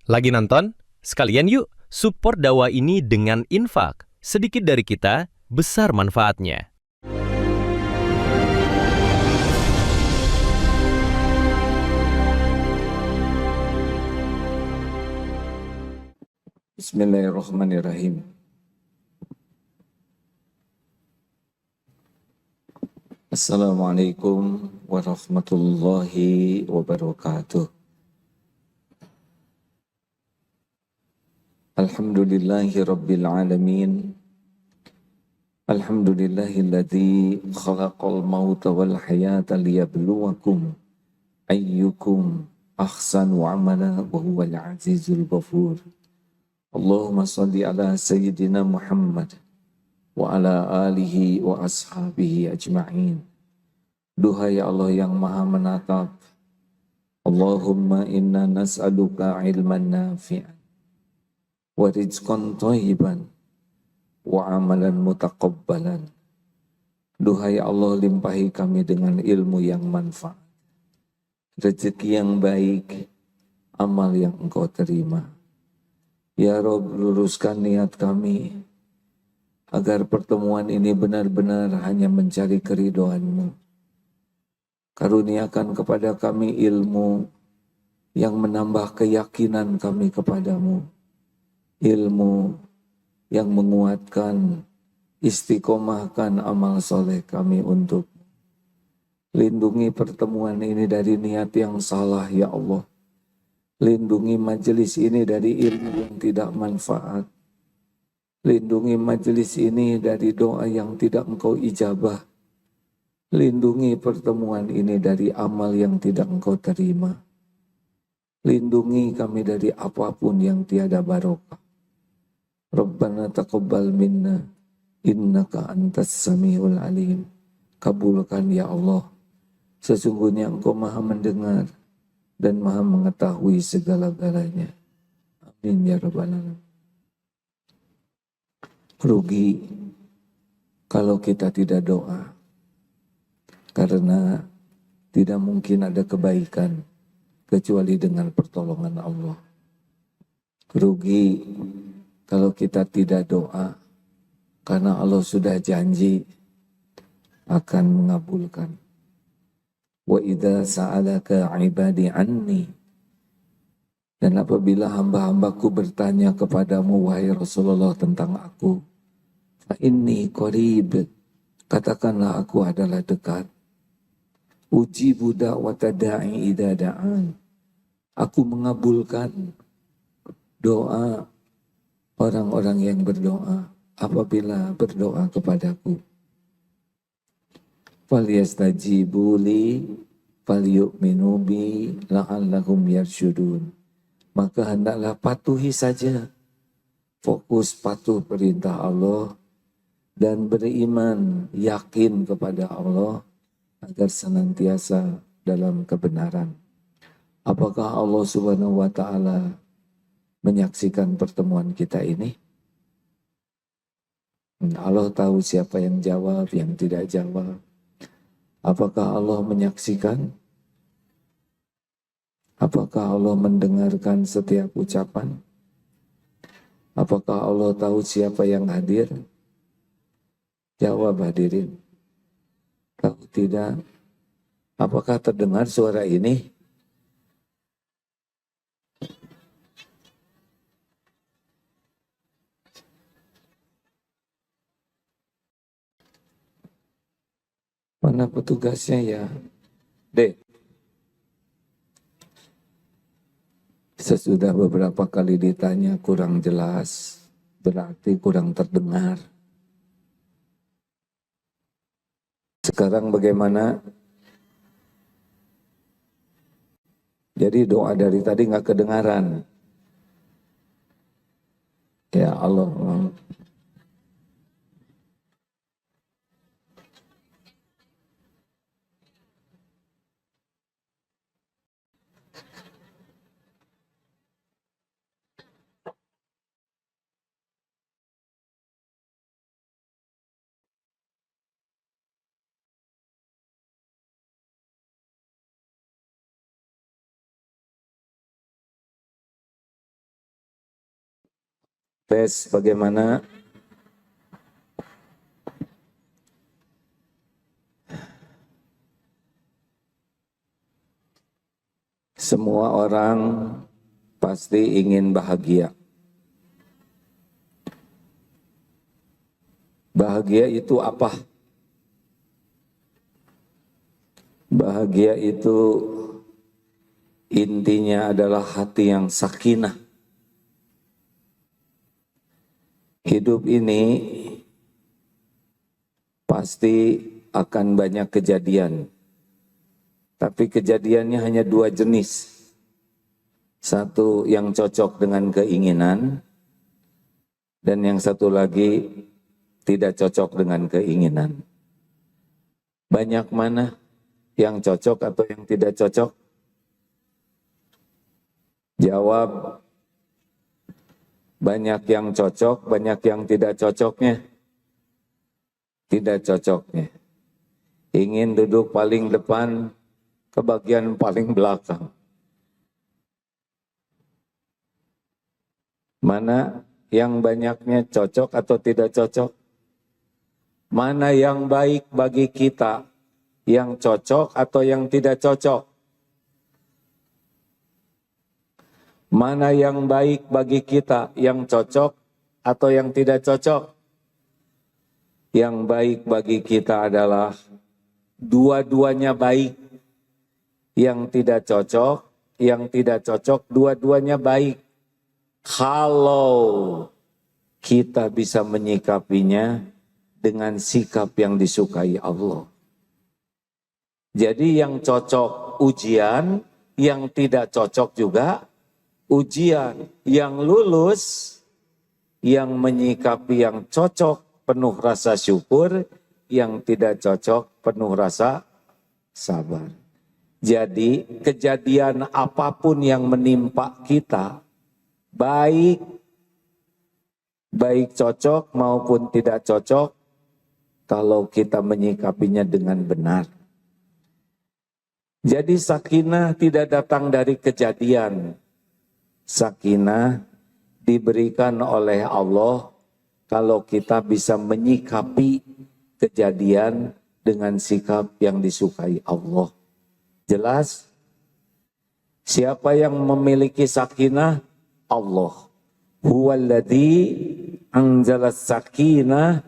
Lagi nonton? Sekalian yuk support dakwah ini dengan infak. Sedikit dari kita, besar manfaatnya. Bismillahirrahmanirrahim. Assalamualaikum warahmatullahi wabarakatuh. Alhamdulillahi rabbil alamin. Alhamdulillahilladzi khalaqal mauta wal hayata liyabluwakum ayyukum ahsanu amala wa huwal azizul ghafur. Allahumma salli ala sayyidina Muhammad wa ala alihi wa ashabihi ajma'in. Duhai Allah yang maha menatap, Allahumma inna nas'aluka ilman nafi'an wa rizqan thayyiban wa amalan mutaqabbalan. Duhai Allah, limpahi kami dengan ilmu yang manfaat, rezeki yang baik, amal yang Engkau terima. Ya Rabb, luruskan niat kami agar pertemuan ini benar-benar hanya mencari keridhaan-Mu. Karuniakan kepada kami ilmu yang menambah keyakinan kami kepadamu. Ilmu yang menguatkan, istiqomahkan amal soleh kami untuk. Lindungi pertemuan ini dari niat yang salah, ya Allah. Lindungi majelis ini dari ilmu yang tidak manfaat. Lindungi majelis ini dari doa yang tidak Engkau ijabah. Lindungi pertemuan ini dari amal yang tidak Engkau terima. Lindungi kami dari apapun yang tiada barokah. Rabbana taqabbal minna innaka antas samiul alim. Kabulkan ya Allah. Sesungguhnya Engkau maha mendengar dan maha mengetahui segala-galanya. Amin ya rabbal alamin. Rugi kalau kita tidak doa, karena tidak mungkin ada kebaikan kecuali dengan pertolongan Allah. Rugi kalau kita tidak doa, karena Allah sudah janji akan mengabulkan. Wa idza sa'alaka 'ibadi anni, dan apabila hamba-hambaku bertanya kepadamu wahai Rasulullah tentang aku, fa inni qarib, katakanlah aku adalah dekat. Ujibu da'wata da'i idza da'an, aku mengabulkan doa orang-orang yang berdoa apabila berdoa kepadaku. Falyastajibu li falyu'minu bi la'allahum yarsyudun. Maka hendaklah patuhi saja, fokus patuh perintah Allah dan beriman, yakin kepada Allah agar senantiasa dalam kebenaran. Apakah Allah Subhanahu wa taala menyaksikan pertemuan kita ini? Allah tahu siapa yang jawab, yang tidak jawab. Apakah Allah menyaksikan? Apakah Allah mendengarkan setiap ucapan? Apakah Allah tahu siapa yang hadir? Jawab hadirin. Tahu tidak? Apakah terdengar suara ini? Mana petugasnya ya? Dek. Sesudah beberapa kali ditanya kurang jelas, berarti kurang terdengar. Sekarang bagaimana? Jadi doa dari tadi nggak kedengaran. Ya Allah. Tes bagaimana? Semua orang pasti ingin bahagia. Bahagia itu apa? Bahagia itu intinya adalah hati yang sakinah. Hidup ini pasti akan banyak kejadian. Tapi kejadiannya hanya dua jenis. Satu yang cocok dengan keinginan, dan yang satu lagi tidak cocok dengan keinginan. Banyak mana yang cocok atau yang tidak cocok? Jawab. Banyak yang cocok, banyak yang tidak cocoknya. Tidak cocoknya. Ingin duduk paling depan, ke bagian paling belakang. Mana yang banyaknya cocok atau tidak cocok? Mana yang baik bagi kita, yang cocok atau yang tidak cocok? Mana yang baik bagi kita, yang cocok atau yang tidak cocok? Yang baik bagi kita adalah dua-duanya baik. Yang tidak cocok, dua-duanya baik. Kalau kita bisa menyikapinya dengan sikap yang disukai Allah. Jadi yang cocok ujian, yang tidak cocok juga ujian. Yang lulus, yang menyikapi yang cocok penuh rasa syukur, yang tidak cocok penuh rasa sabar. Jadi kejadian apapun yang menimpa kita, baik cocok maupun tidak cocok, kalau kita menyikapinya dengan benar. Jadi sakinah tidak datang dari kejadian. Sakinah diberikan oleh Allah kalau kita bisa menyikapi kejadian dengan sikap yang disukai Allah. Jelas? Siapa yang memiliki sakinah? Allah. Huwaladzi anzalas sakinah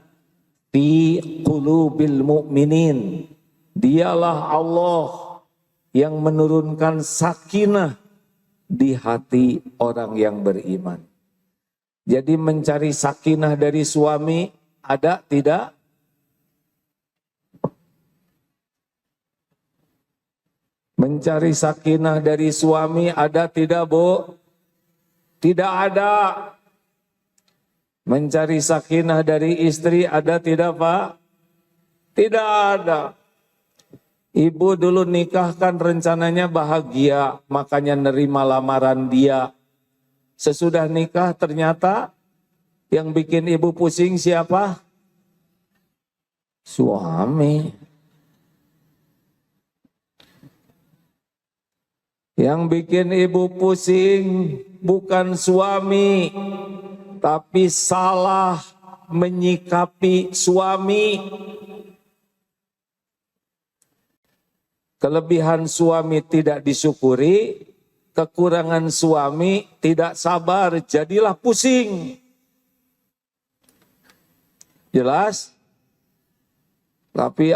fi qulubil mu'minin. Dialah Allah yang menurunkan sakinah di hati orang yang beriman. Jadi mencari sakinah dari suami ada tidak? Mencari sakinah dari suami ada tidak, Bu? Tidak ada. Mencari sakinah dari istri ada tidak, Pak? Tidak ada. Ibu dulu nikah kan rencananya bahagia, makanya nerima lamaran dia. Sesudah nikah ternyata yang bikin ibu pusing siapa? Suami. Yang bikin ibu pusing bukan suami, tapi salah menyikapi suami. Kelebihan suami tidak disyukuri, kekurangan suami tidak sabar, jadilah pusing. Jelas? Tapi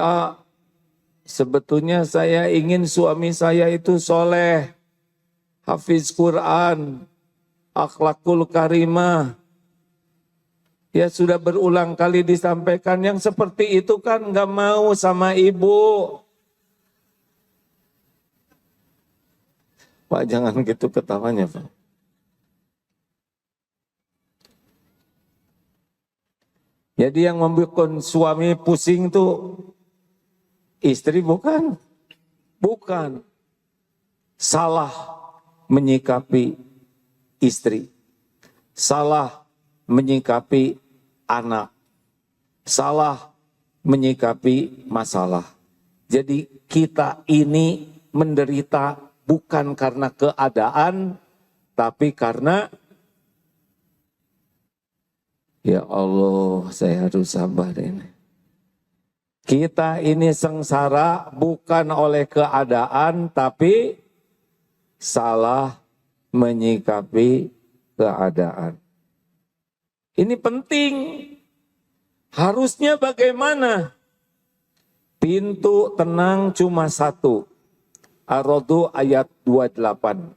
sebetulnya saya ingin suami saya itu soleh, hafiz Quran, akhlakul karimah. Ya sudah berulang kali disampaikan, yang seperti itu kan gak mau sama ibu. Pak, jangan gitu ketawanya, Pak. Jadi yang membuat suami pusing tuh istri bukan? Bukan. Salah menyikapi istri. Salah menyikapi anak. Salah menyikapi masalah. Jadi kita ini menderita bukan karena keadaan, tapi karena Ya Allah, saya harus sabar ini. Kita ini sengsara bukan oleh keadaan, tapi salah menyikapi keadaan. Ini penting. Harusnya bagaimana? Pintu tenang cuma satu. Ar-Ra'd ayat 28.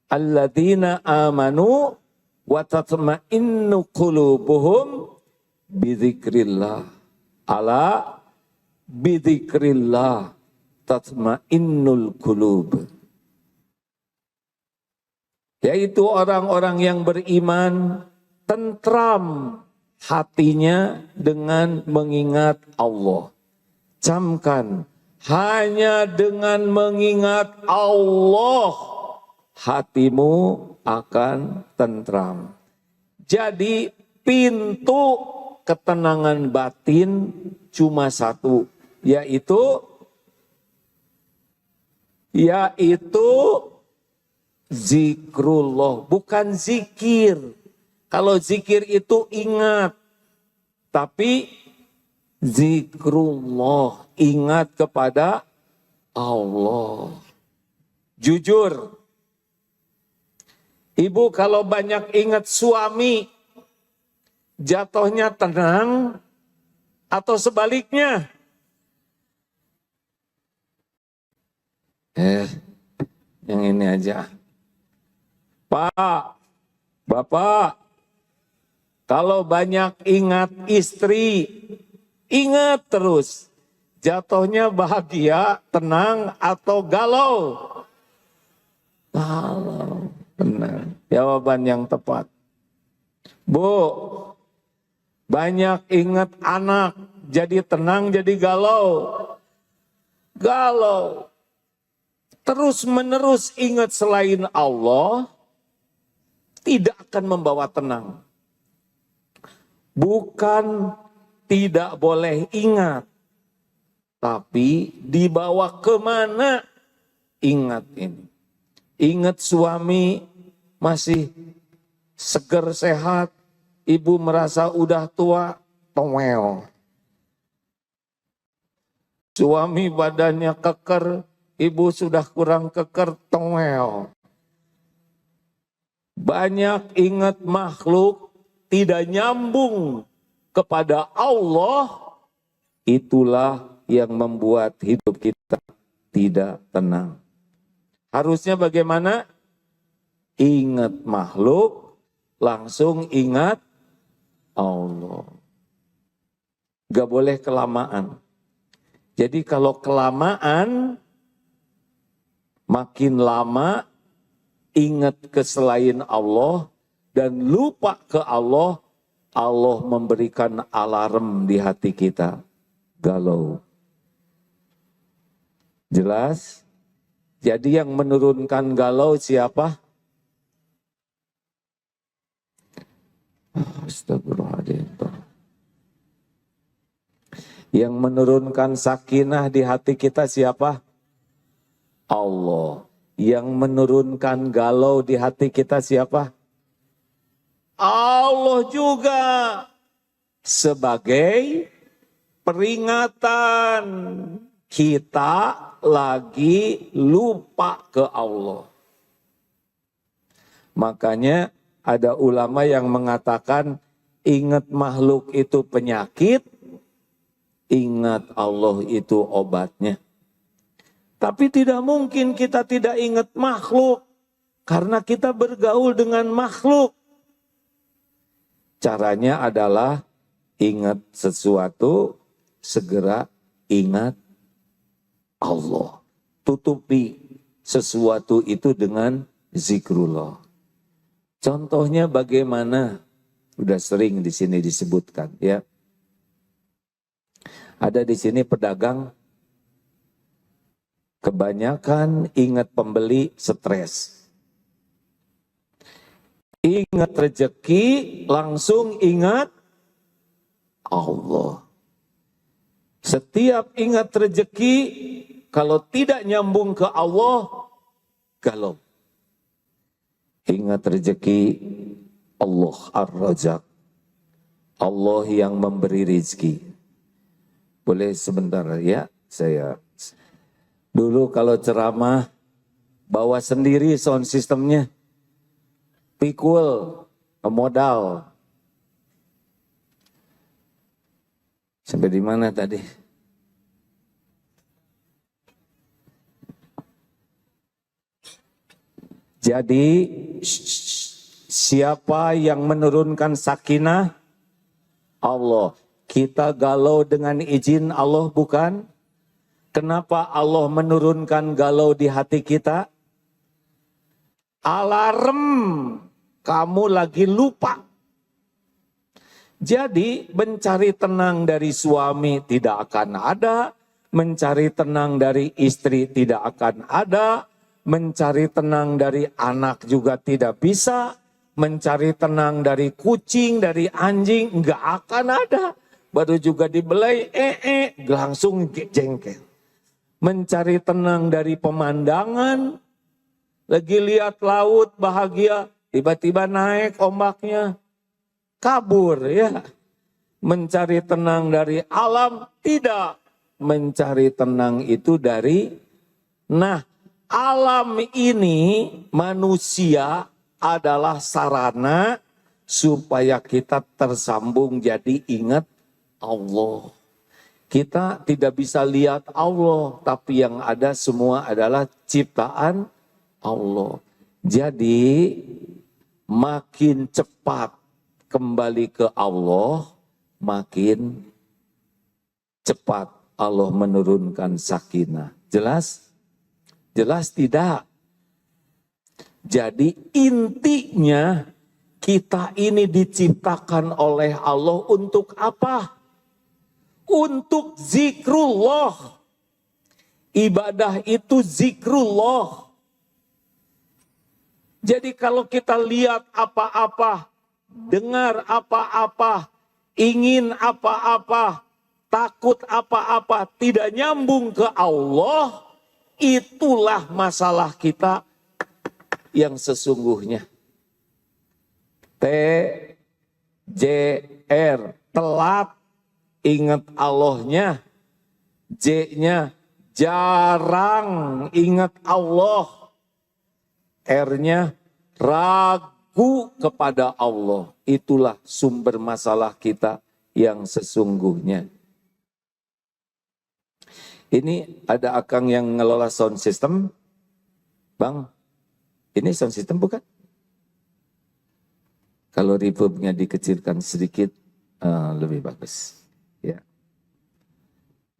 Alladzina amanu wa tatma'innu qulubuhum bidzikrillah. Ala bidzikrillah tatma'innul qulub. Yaitu orang-orang yang beriman tentram hatinya dengan mengingat Allah. Camkan, hanya dengan mengingat Allah hatimu akan tentram. Jadi pintu ketenangan batin cuma satu, yaitu zikrullah, bukan zikir. Kalau zikir itu ingat, tapi zikrullah, ingat kepada Allah. Jujur, ibu kalau banyak ingat suami, jatuhnya tenang atau sebaliknya? Yang ini aja. Pak, Bapak, kalau banyak ingat istri, ingat terus. Jatuhnya bahagia, tenang, atau galau? Galau. Benar. Jawaban yang tepat. Bu, banyak ingat anak, jadi tenang, jadi galau? Galau. Terus menerus ingat selain Allah, tidak akan membawa tenang. Bukan tidak boleh ingat, tapi dibawa kemana ingat ini. Ingat suami masih seger sehat, ibu merasa udah tua, towel. Suami badannya keker, ibu sudah kurang keker, towel. Banyak ingat makhluk, tidak nyambung kepada Allah, itulah yang membuat hidup kita tidak tenang. Harusnya bagaimana? Ingat makhluk, langsung ingat Allah. Gak boleh kelamaan. Jadi kalau kelamaan, makin lama ingat ke selain Allah dan lupa ke Allah, Allah memberikan alarm di hati kita. Galau. Jelas? Jadi yang menurunkan galau siapa? Astagfirullahaladzim. Yang menurunkan sakinah di hati kita siapa? Allah. Yang menurunkan galau di hati kita siapa? Allah juga. Sebagai peringatan kita lagi lupa ke Allah. Makanya ada ulama yang mengatakan ingat makhluk itu penyakit, ingat Allah itu obatnya. Tapi tidak mungkin kita tidak ingat makhluk karena kita bergaul dengan makhluk. Caranya adalah ingat sesuatu, segera ingat Allah. Tutupi sesuatu itu dengan zikrullah. Contohnya bagaimana? Udah sering di sini disebutkan ya. Ada di sini pedagang kebanyakan ingat pembeli stres. Ingat rezeki langsung ingat Allah. Setiap ingat rezeki, kalau tidak nyambung ke Allah, galau. Ingat rezeki Allah Ar-Razzaq. Allah yang memberi rizki. Boleh sebentar ya, saya dulu kalau ceramah bawa sendiri sound systemnya, pikul, modal. Sampai di mana tadi? Jadi siapa yang menurunkan sakinah? Allah. Kita galau dengan izin Allah bukan? Kenapa Allah menurunkan galau di hati kita? Alarm, kamu lagi lupa. Jadi mencari tenang dari suami tidak akan ada, mencari tenang dari istri tidak akan ada, mencari tenang dari anak juga tidak bisa, mencari tenang dari kucing, dari anjing nggak akan ada. Baru juga dibelai, langsung jengkel. Mencari tenang dari pemandangan, lagi lihat laut bahagia, tiba-tiba naik ombaknya, kabur ya. Mencari tenang dari alam, tidak. Mencari tenang itu dari, nah alam ini manusia adalah sarana supaya kita tersambung jadi ingat Allah. Kita tidak bisa lihat Allah, tapi yang ada semua adalah ciptaan Allah. Jadi makin cepat kembali ke Allah, makin cepat Allah menurunkan sakinah. Jelas? Jelas tidak? Jadi intinya kita ini diciptakan oleh Allah untuk apa? Untuk zikrullah. Ibadah itu zikrullah. Jadi kalau kita lihat apa-apa, dengar apa-apa, ingin apa-apa, takut apa-apa, tidak nyambung ke Allah, itulah masalah kita yang sesungguhnya. TJR, telat, ingat Allahnya. J-nya, jarang ingat Allah. R-nya, ragu kepada Allah. Itulah sumber masalah kita yang sesungguhnya. Ini ada akang yang ngelola sound system. Bang, ini sound system bukan? Kalau reverbnya dikecilkan sedikit, lebih bagus. Ya.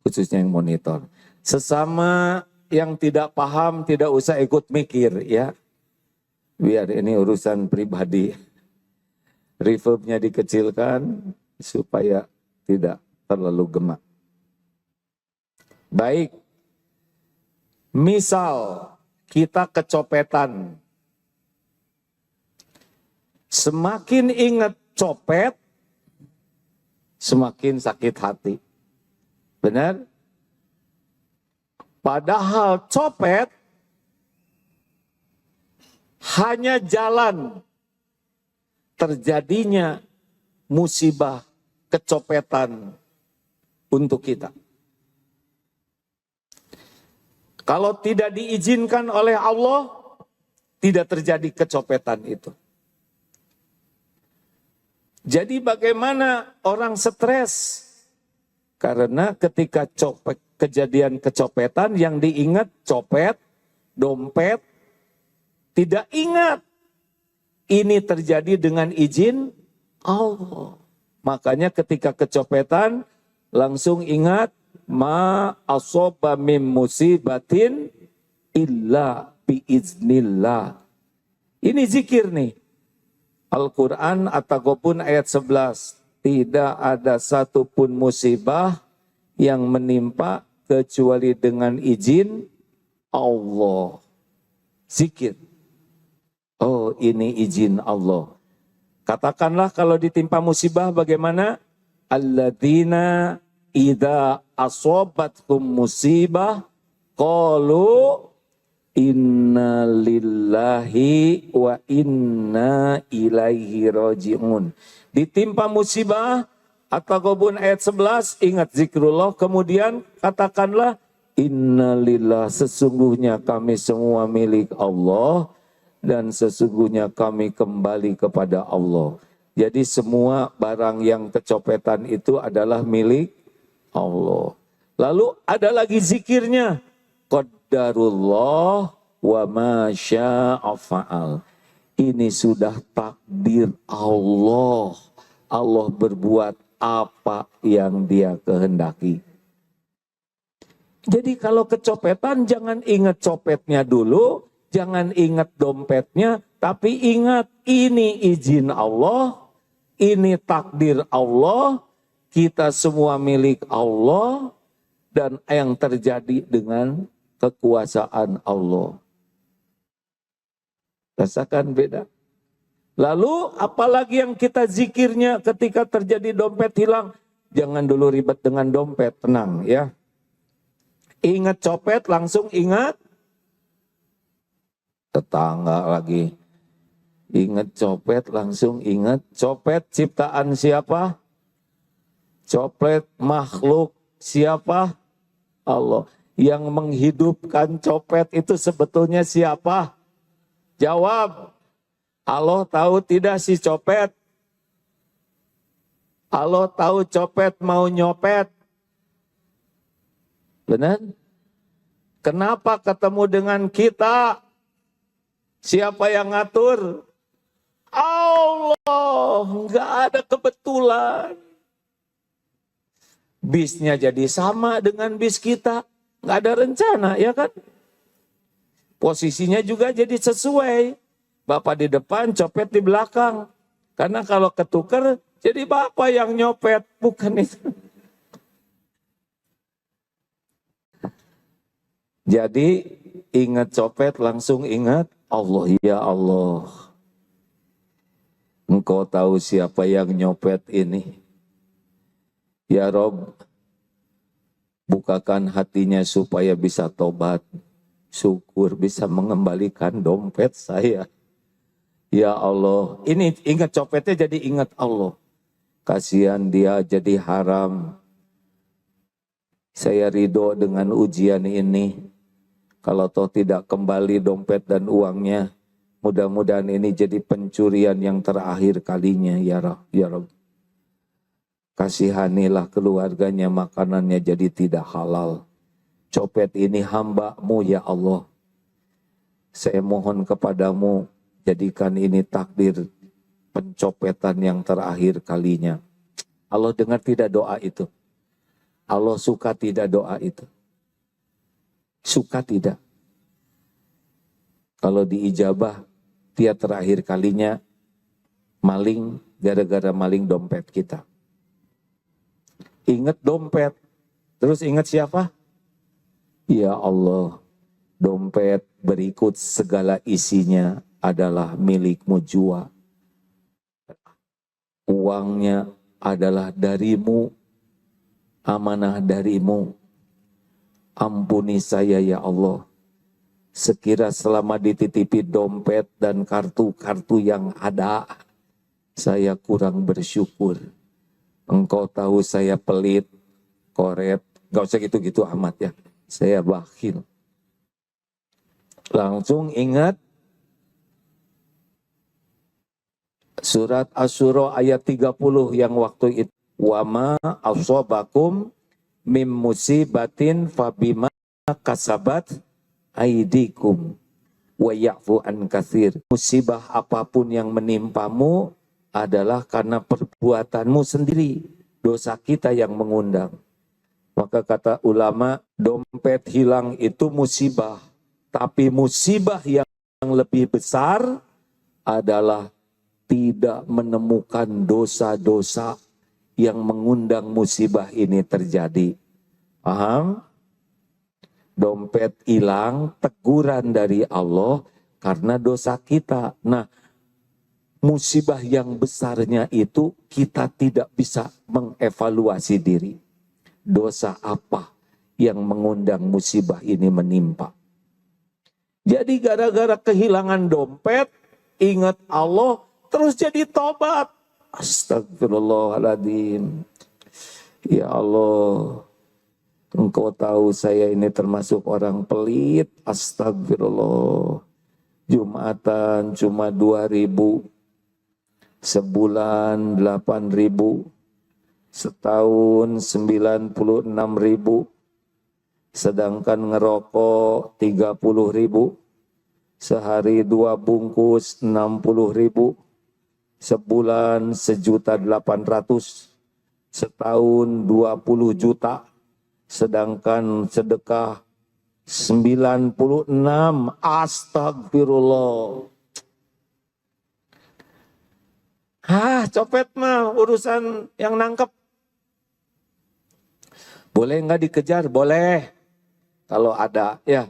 Khususnya yang monitor. Sesama yang tidak paham, tidak usah ikut mikir ya. Biar ini urusan pribadi. Reverbnya dikecilkan supaya tidak terlalu gemak. Baik. Misal kita kecopetan. Semakin ingat copet, semakin sakit hati. Benar? Padahal copet hanya jalan terjadinya musibah kecopetan untuk kita. Kalau tidak diizinkan oleh Allah, tidak terjadi kecopetan itu. Jadi bagaimana orang stres? Karena ketika kejadian kecopetan yang diingat copet, dompet, tidak ingat. Ini terjadi dengan izin Allah. Makanya ketika kecopetan langsung ingat ma asoba mim musibatin illa biiznillah. Ini zikir nih. Al-Quran At-Taghabun ayat 11. Tidak ada satupun musibah yang menimpa kecuali dengan izin Allah. Zikir. Oh, ini izin Allah. Katakanlah kalau ditimpa musibah bagaimana? Alladzina idza asobathum musibah qalu inna lillahi wa inna ilaihi raji'un. Ditimpa musibah, At-Taghabun ayat 11, ingat zikrullah. Kemudian katakanlah, innalillah, sesungguhnya kami semua milik Allah dan sesungguhnya kami kembali kepada Allah. Jadi semua barang yang kecopetan itu adalah milik Allah. Lalu ada lagi zikirnya, qadarullah wa ma syaa fa'al. Ini sudah takdir Allah. Allah berbuat apa yang Dia kehendaki. Jadi kalau kecopetan jangan ingat copetnya dulu, jangan ingat dompetnya, tapi ingat ini izin Allah, ini takdir Allah, kita semua milik Allah, dan yang terjadi dengan kekuasaan Allah. Rasakan beda. Lalu apalagi yang kita zikirnya ketika terjadi dompet hilang? Jangan dulu ribet dengan dompet, tenang ya. Ingat copet langsung ingat tetangga lagi. Ingat copet langsung ingat copet ciptaan siapa? Copet makhluk siapa? Allah. Yang menghidupkan copet itu sebetulnya siapa? Jawab. Allah tahu tidak si copet? Allah tahu copet mau nyopet. Benar? Kenapa ketemu dengan kita? Siapa yang ngatur? Allah. Enggak ada kebetulan. Bisnya jadi sama dengan bis kita. Enggak ada rencana, ya kan? Posisinya juga jadi sesuai. Bapak di depan, copet di belakang. Karena kalau ketuker, jadi bapak yang nyopet. Bukan itu. Jadi ingat copet langsung ingat Allah. Ya Allah. Engkau tahu siapa yang nyopet ini. Ya Rob, bukakan hatinya supaya bisa tobat. Syukur bisa mengembalikan dompet saya. Ya Allah, ini ingat copetnya jadi ingat Allah. Kasihan dia jadi haram. Saya ridho dengan ujian ini. Kalau toh tidak kembali dompet dan uangnya, mudah-mudahan ini jadi pencurian yang terakhir kalinya, ya Rabb. Kasihanilah keluarganya, makanannya jadi tidak halal. Copet ini hamba-Mu, ya Allah. Saya mohon kepadamu, jadikan ini takdir pencopetan yang terakhir kalinya. Allah dengar tidak doa itu? Allah suka tidak doa itu? Suka tidak? Kalau diijabah, dia terakhir kalinya maling, gara-gara maling dompet kita. Ingat dompet, terus ingat siapa? Ya Allah, dompet berikut segala isinya adalah milik-Mu jua. Uangnya adalah dari-Mu, amanah dari-Mu. Ampuni saya ya Allah. Sekira selama dititipi dompet dan kartu-kartu yang ada, saya kurang bersyukur. Engkau tahu saya pelit, koret, gak usah gitu-gitu amat ya. Saya bakhil. Langsung ingat surat Asy-Syura ayat 30 yang waktu itu. Wa ma asobakum mim musibatin fabima kasabat aidikum wa ya'fu an katsir. Musibah apapun yang menimpamu adalah karena perbuatanmu sendiri. Dosa kita yang mengundang. Maka kata ulama, dompet hilang itu musibah. Tapi musibah yang lebih besar adalah tidak menemukan dosa-dosa yang mengundang musibah ini terjadi. Paham? Dompet hilang, teguran dari Allah karena dosa kita. Nah, musibah yang besarnya itu kita tidak bisa mengevaluasi diri. Dosa apa yang mengundang musibah ini menimpa? Jadi gara-gara kehilangan dompet, ingat Allah, terus jadi tobat. Astagfirullahaladzim. Ya Allah, Engkau tahu saya ini termasuk orang pelit. Astagfirullah. Jumatan cuma 2.000, sebulan 8.000, setahun 96.000, sedangkan ngerokok 30.000, sehari 2 bungkus 60.000, sebulan 1.800.000, setahun 20 juta, sedangkan sedekah 96. Astagfirullah. Copet mah urusan yang nangkep. Boleh nggak dikejar? Boleh. Kalau ada, ya.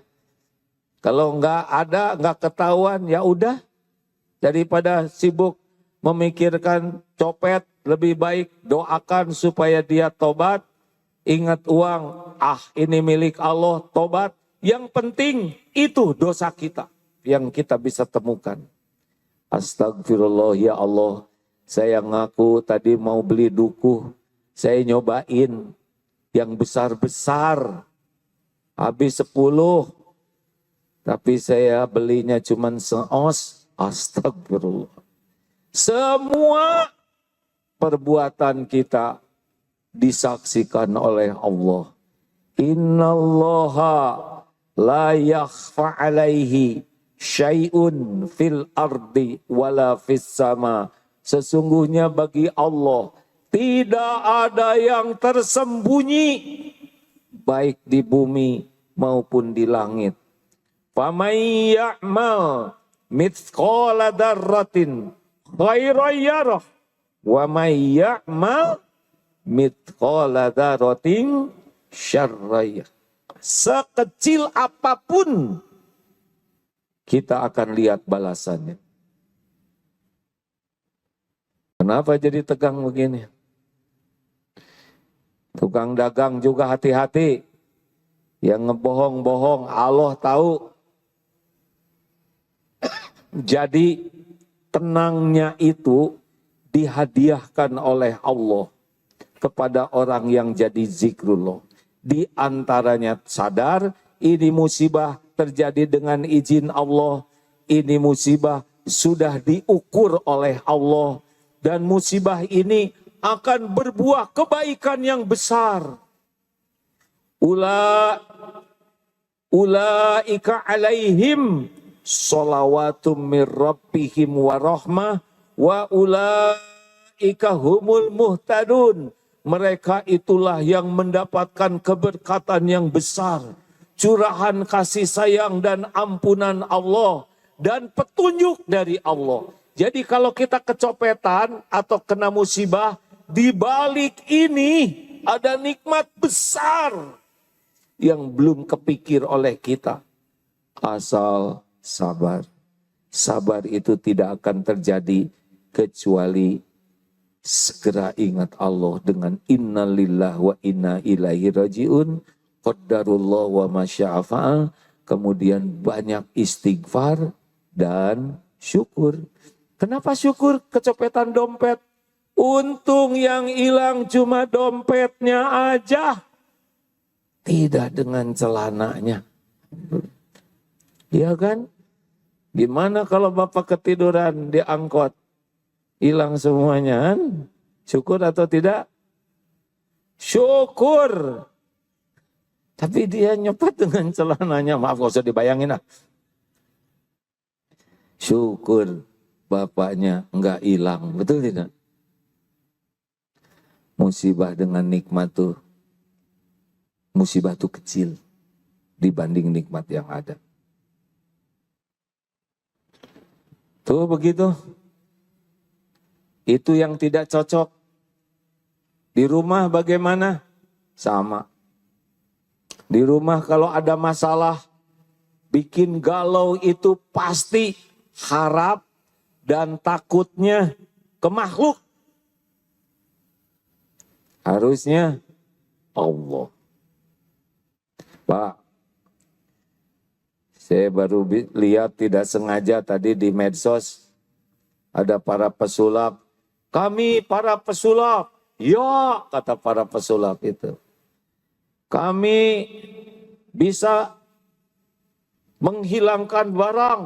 Kalau nggak ada, nggak ketahuan, ya udah. Daripada sibuk memikirkan copet, lebih baik doakan supaya dia tobat. Ingat uang, ini milik Allah, tobat. Yang penting itu dosa kita yang kita bisa temukan. Astagfirullah, ya Allah. Saya ngaku tadi mau beli dukuh. Saya nyobain yang besar-besar. Habis 10. Tapi saya belinya cuma seos. Astagfirullah. Semua perbuatan kita disaksikan oleh Allah. Innallaha la yakhfa alaihi syai'un fil ardi wala fis sama. Sesungguhnya bagi Allah tidak ada yang tersembunyi baik di bumi maupun di langit. Faman ya'mal mithqala dzarratin khairan yarah wa man ya'mal mithqala dzarratin syarran yarah. Sekecil apapun kita akan lihat balasannya. Kenapa jadi tegang begini? Tukang dagang juga hati-hati. Yang ngebohong-bohong Allah tahu. Jadi tenangnya itu dihadiahkan oleh Allah kepada orang yang jadi zikrullah. Di antaranya sadar ini musibah terjadi dengan izin Allah. Ini musibah sudah diukur oleh Allah. Dan musibah ini akan berbuah kebaikan yang besar. Ulaika alaihim shalawatum mir rabbihim wa rahmah wa ulaika humul muhtadun. Mereka itulah yang mendapatkan keberkatan yang besar, curahan kasih sayang dan ampunan Allah dan petunjuk dari Allah. Jadi kalau kita kecopetan atau kena musibah, di balik ini ada nikmat besar yang belum kepikir oleh kita. Asal sabar. Sabar itu tidak akan terjadi kecuali segera ingat Allah dengan innalillah wa inna ilaihi rajiun. Qaddarullah wa masya'afa'al. Kemudian banyak istighfar dan syukur. Kenapa syukur? Kecopetan dompet. Untung yang hilang cuma dompetnya aja. Tidak dengan celananya. Iya kan? Gimana kalau Bapak ketiduran di angkot? Hilang semuanya kan? Syukur atau tidak? Syukur. Tapi dia nyopet dengan celananya. Maaf gak usah dibayangin lah. Syukur. Bapaknya enggak hilang, betul tidak? Musibah dengan nikmat tuh, musibah tuh kecil dibanding nikmat yang ada. Tuh begitu. Itu yang tidak cocok. Di rumah bagaimana? Sama. Di rumah kalau ada masalah, bikin galau itu pasti harap dan takutnya ke makhluk. Harusnya Allah. Pak, saya baru lihat tidak sengaja tadi di medsos, ada para pesulap. Kami para pesulap Ya, kata para pesulap itu. Kami bisa menghilangkan barang.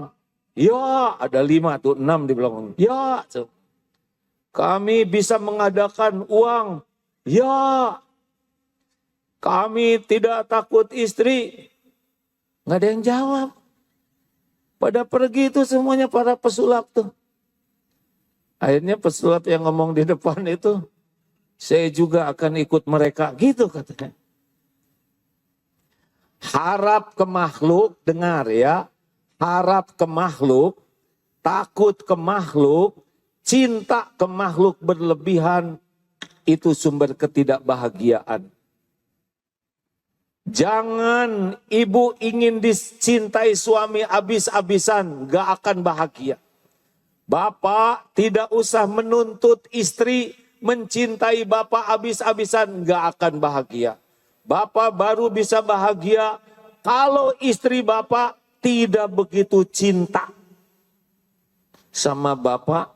Ya, ada 5 tuh, 6 di belakang. Ya, kami bisa mengadakan uang. Ya, kami tidak takut istri. Nggak ada yang jawab. Pada pergi itu semuanya para pesulap tuh. Akhirnya pesulap yang ngomong di depan itu, saya juga akan ikut mereka. Gitu katanya. Harap ke makhluk, dengar ya. Harap ke makhluk, takut ke makhluk, cinta ke makhluk berlebihan, itu sumber ketidakbahagiaan. Jangan ibu ingin dicintai suami abis-abisan, gak akan bahagia. Bapak tidak usah menuntut istri mencintai bapak abis-abisan, gak akan bahagia. Bapak baru bisa bahagia kalau istri bapak tidak begitu cinta sama bapak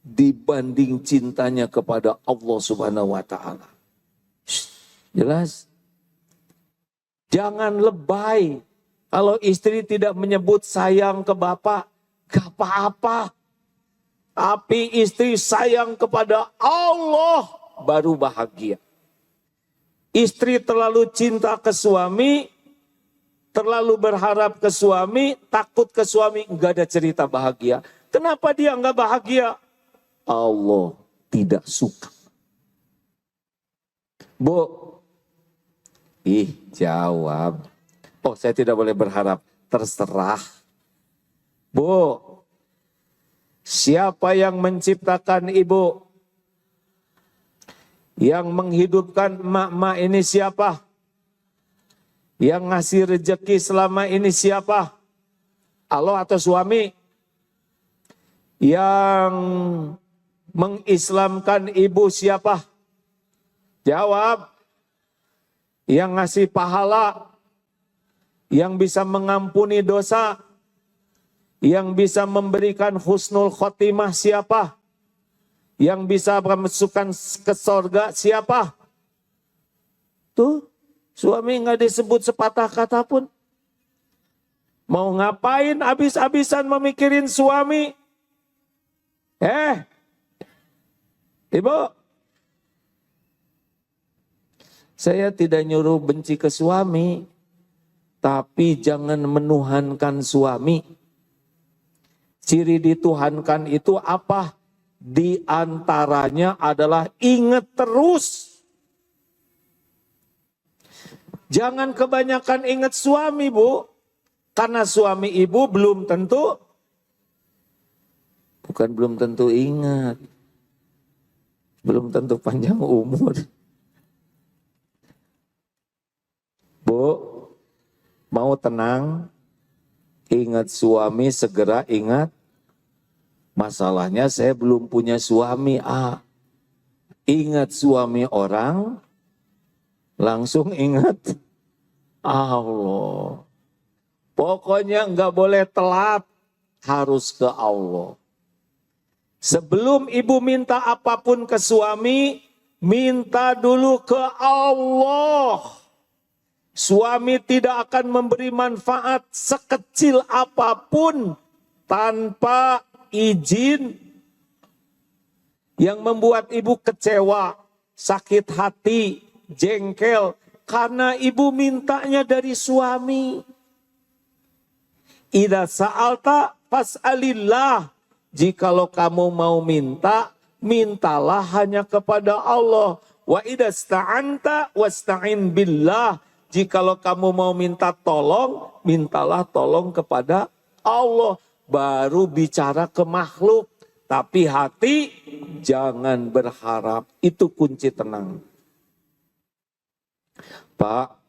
dibanding cintanya kepada Allah Subhanahu wa taala. Jelas? Jangan lebay. Kalau istri tidak menyebut sayang ke bapak, gak apa-apa. Tapi istri sayang kepada Allah, baru bahagia. Istri terlalu cinta ke suami, terlalu berharap ke suami, takut ke suami, gak ada cerita bahagia. Kenapa dia gak bahagia? Allah tidak suka. Bu, jawab. Oh, saya tidak boleh berharap. Terserah. Bu, siapa yang menciptakan ibu? Yang menghidupkan emak-emak ini siapa? Yang ngasih rezeki selama ini siapa? Allah atau suami? Yang mengislamkan ibu siapa? Jawab. Yang ngasih pahala, yang bisa mengampuni dosa, yang bisa memberikan husnul khotimah siapa? Yang bisa memasukkan ke sorga siapa? Tuh, suami nggak disebut sepatah kata pun. Mau ngapain habis-habisan memikirin suami? Ibu, saya tidak nyuruh benci ke suami, tapi jangan menuhankan suami. Ciri dituhankan itu apa? Di antaranya adalah ingat terus. Jangan kebanyakan ingat suami, Bu. Karena suami ibu belum tentu, bukan belum tentu ingat. Belum tentu panjang umur. Bu, mau tenang, ingat suami, segera ingat. Masalahnya saya belum punya suami. Ingat suami orang, langsung ingat Allah. Pokoknya enggak boleh telat, harus ke Allah. Sebelum ibu minta apapun ke suami, minta dulu ke Allah. Suami tidak akan memberi manfaat sekecil apapun tanpa izin yang membuat ibu kecewa, sakit hati, jengkel karena ibu mintanya dari suami. Idza sa'alta fas'alillah. Jikalau kamu mau minta, mintalah hanya kepada Allah. Wa idza sta'anta wasta'in billah. Jikalau kamu mau minta tolong, mintalah tolong kepada Allah. Baru bicara ke makhluk. Tapi hati jangan berharap. Itu kunci tenang. Pak,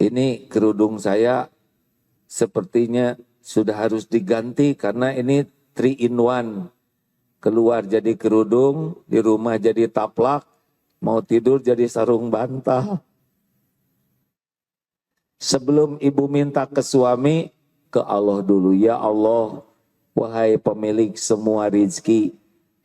ini kerudung saya sepertinya sudah harus diganti karena ini 3 in 1. Keluar jadi kerudung, di rumah jadi taplak, mau tidur jadi sarung bantal. Sebelum ibu minta ke suami, ke Allah dulu. Ya Allah, wahai pemilik semua rizki,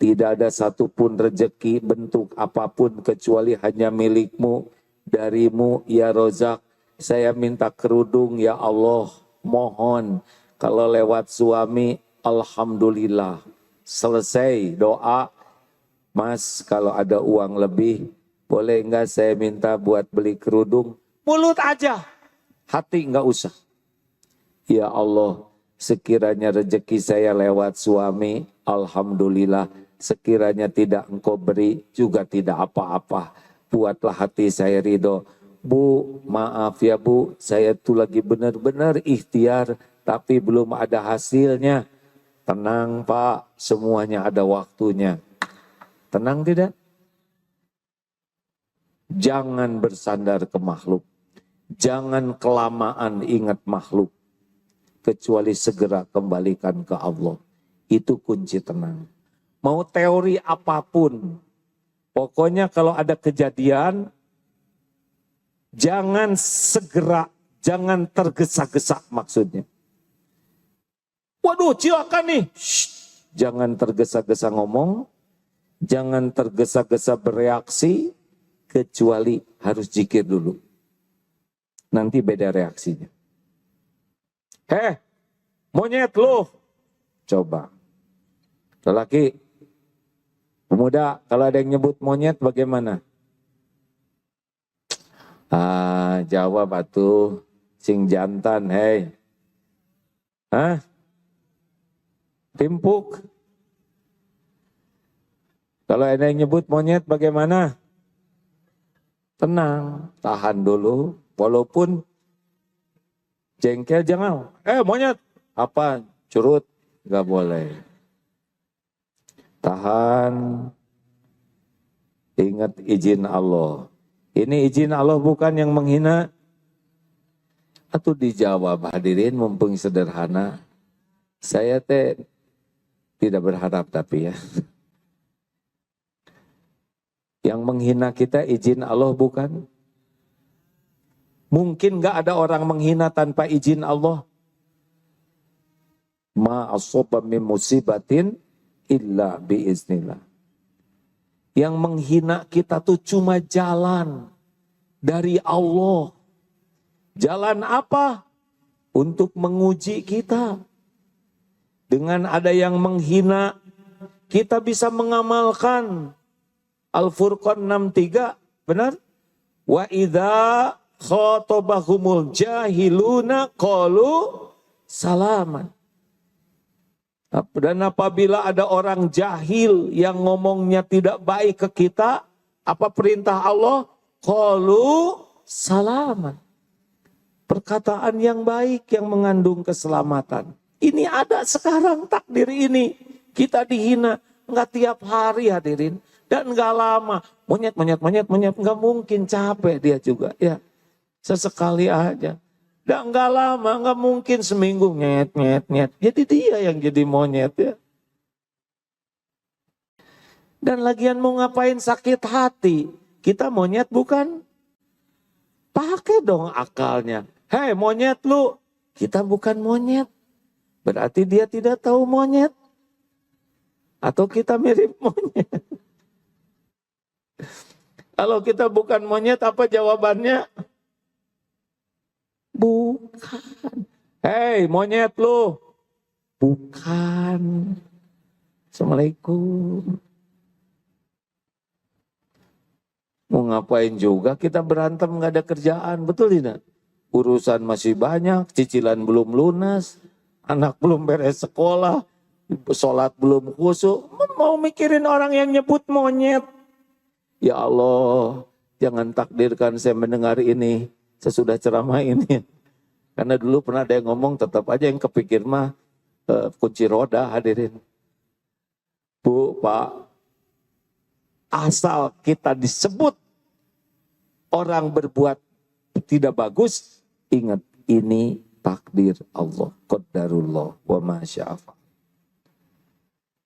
Tidak ada satupun rezeki bentuk apapun kecuali hanya milikmu, darimu ya Rozak. Saya minta kerudung ya Allah, mohon. Kalau lewat suami, alhamdulillah. Selesai doa, Mas kalau ada uang lebih, boleh enggak saya minta buat beli kerudung? Mulut aja, hati enggak usah. Ya Allah, sekiranya rezeki saya lewat suami, alhamdulillah. Sekiranya tidak engkau beri, juga tidak apa-apa. Buatlah hati saya ridho. Bu, maaf ya Bu, saya tuh lagi benar-benar ikhtiar, tapi belum ada hasilnya. Tenang Pak, semuanya ada waktunya. Tenang tidak? Jangan bersandar ke makhluk. Jangan kelamaan ingat makhluk. Kecuali segera kembalikan ke Allah. Itu kunci tenang. Mau teori apapun, pokoknya kalau ada kejadian, jangan segera, jangan tergesa-gesa maksudnya. Waduh, silakan nih. Shh, jangan tergesa-gesa ngomong, jangan tergesa-gesa bereaksi, kecuali harus zikir dulu. Nanti beda reaksinya. Monyet lu. Coba. Lelaki, pemuda, kalau ada yang nyebut monyet bagaimana? Jawab atuh, sing jantan, hei. Timpuk. Kalau ada yang nyebut monyet bagaimana? Tenang, tahan dulu. Walaupun jengkel jangan. Monyet, apa? Curut, gak boleh. Tahan, ingat izin Allah. Ini izin Allah bukan yang menghina. Atau dijawab hadirin mumpung sederhana. Saya tidak berharap tapi ya. Yang menghina kita izin Allah bukan. Mungkin gak ada orang menghina tanpa izin Allah. Ma asoba min musibatin illa biiznillah. Yang menghina kita tuh cuma jalan dari Allah. Jalan apa? Untuk menguji kita. Dengan ada yang menghina, kita bisa mengamalkan Al-Furqan 63, benar? Wa idza khatabahumul jahiluna qalu salaman. Dan apabila ada orang jahil yang ngomongnya tidak baik ke kita, apa perintah Allah? Qalu salaman. Perkataan yang baik yang mengandung keselamatan. Ini ada sekarang takdir ini. Kita dihina. Enggak tiap hari hadirin. Dan enggak lama. Monyet. Enggak mungkin capek dia juga. Ya, sesekali aja. Dan enggak lama, enggak mungkin seminggu nyet. Jadi dia yang jadi monyet ya. Dan lagian mau ngapain sakit hati? Kita monyet bukan? Pakai dong akalnya. Hei monyet lu, kita bukan monyet. Berarti dia tidak tahu monyet. Atau kita mirip monyet. Kalau kita bukan monyet apa jawabannya? Bukan. Hei monyet lu. Bukan. Assalamualaikum. Mau ngapain juga kita berantem gak ada kerjaan. Betul tidak? Urusan masih banyak. Cicilan belum lunas. Anak belum beres sekolah. Sholat belum khusyuk. Mau mikirin orang yang nyebut monyet. Ya Allah. Jangan takdirkan saya mendengar ini. Sesudah ceramah ini. Karena dulu pernah ada yang ngomong tetap aja yang kepikir mah kunci roda hadirin. Bu, Pak. Asal kita disebut orang berbuat tidak bagus. Ingat ini takdir Allah. Qadarullah wa masya'afa.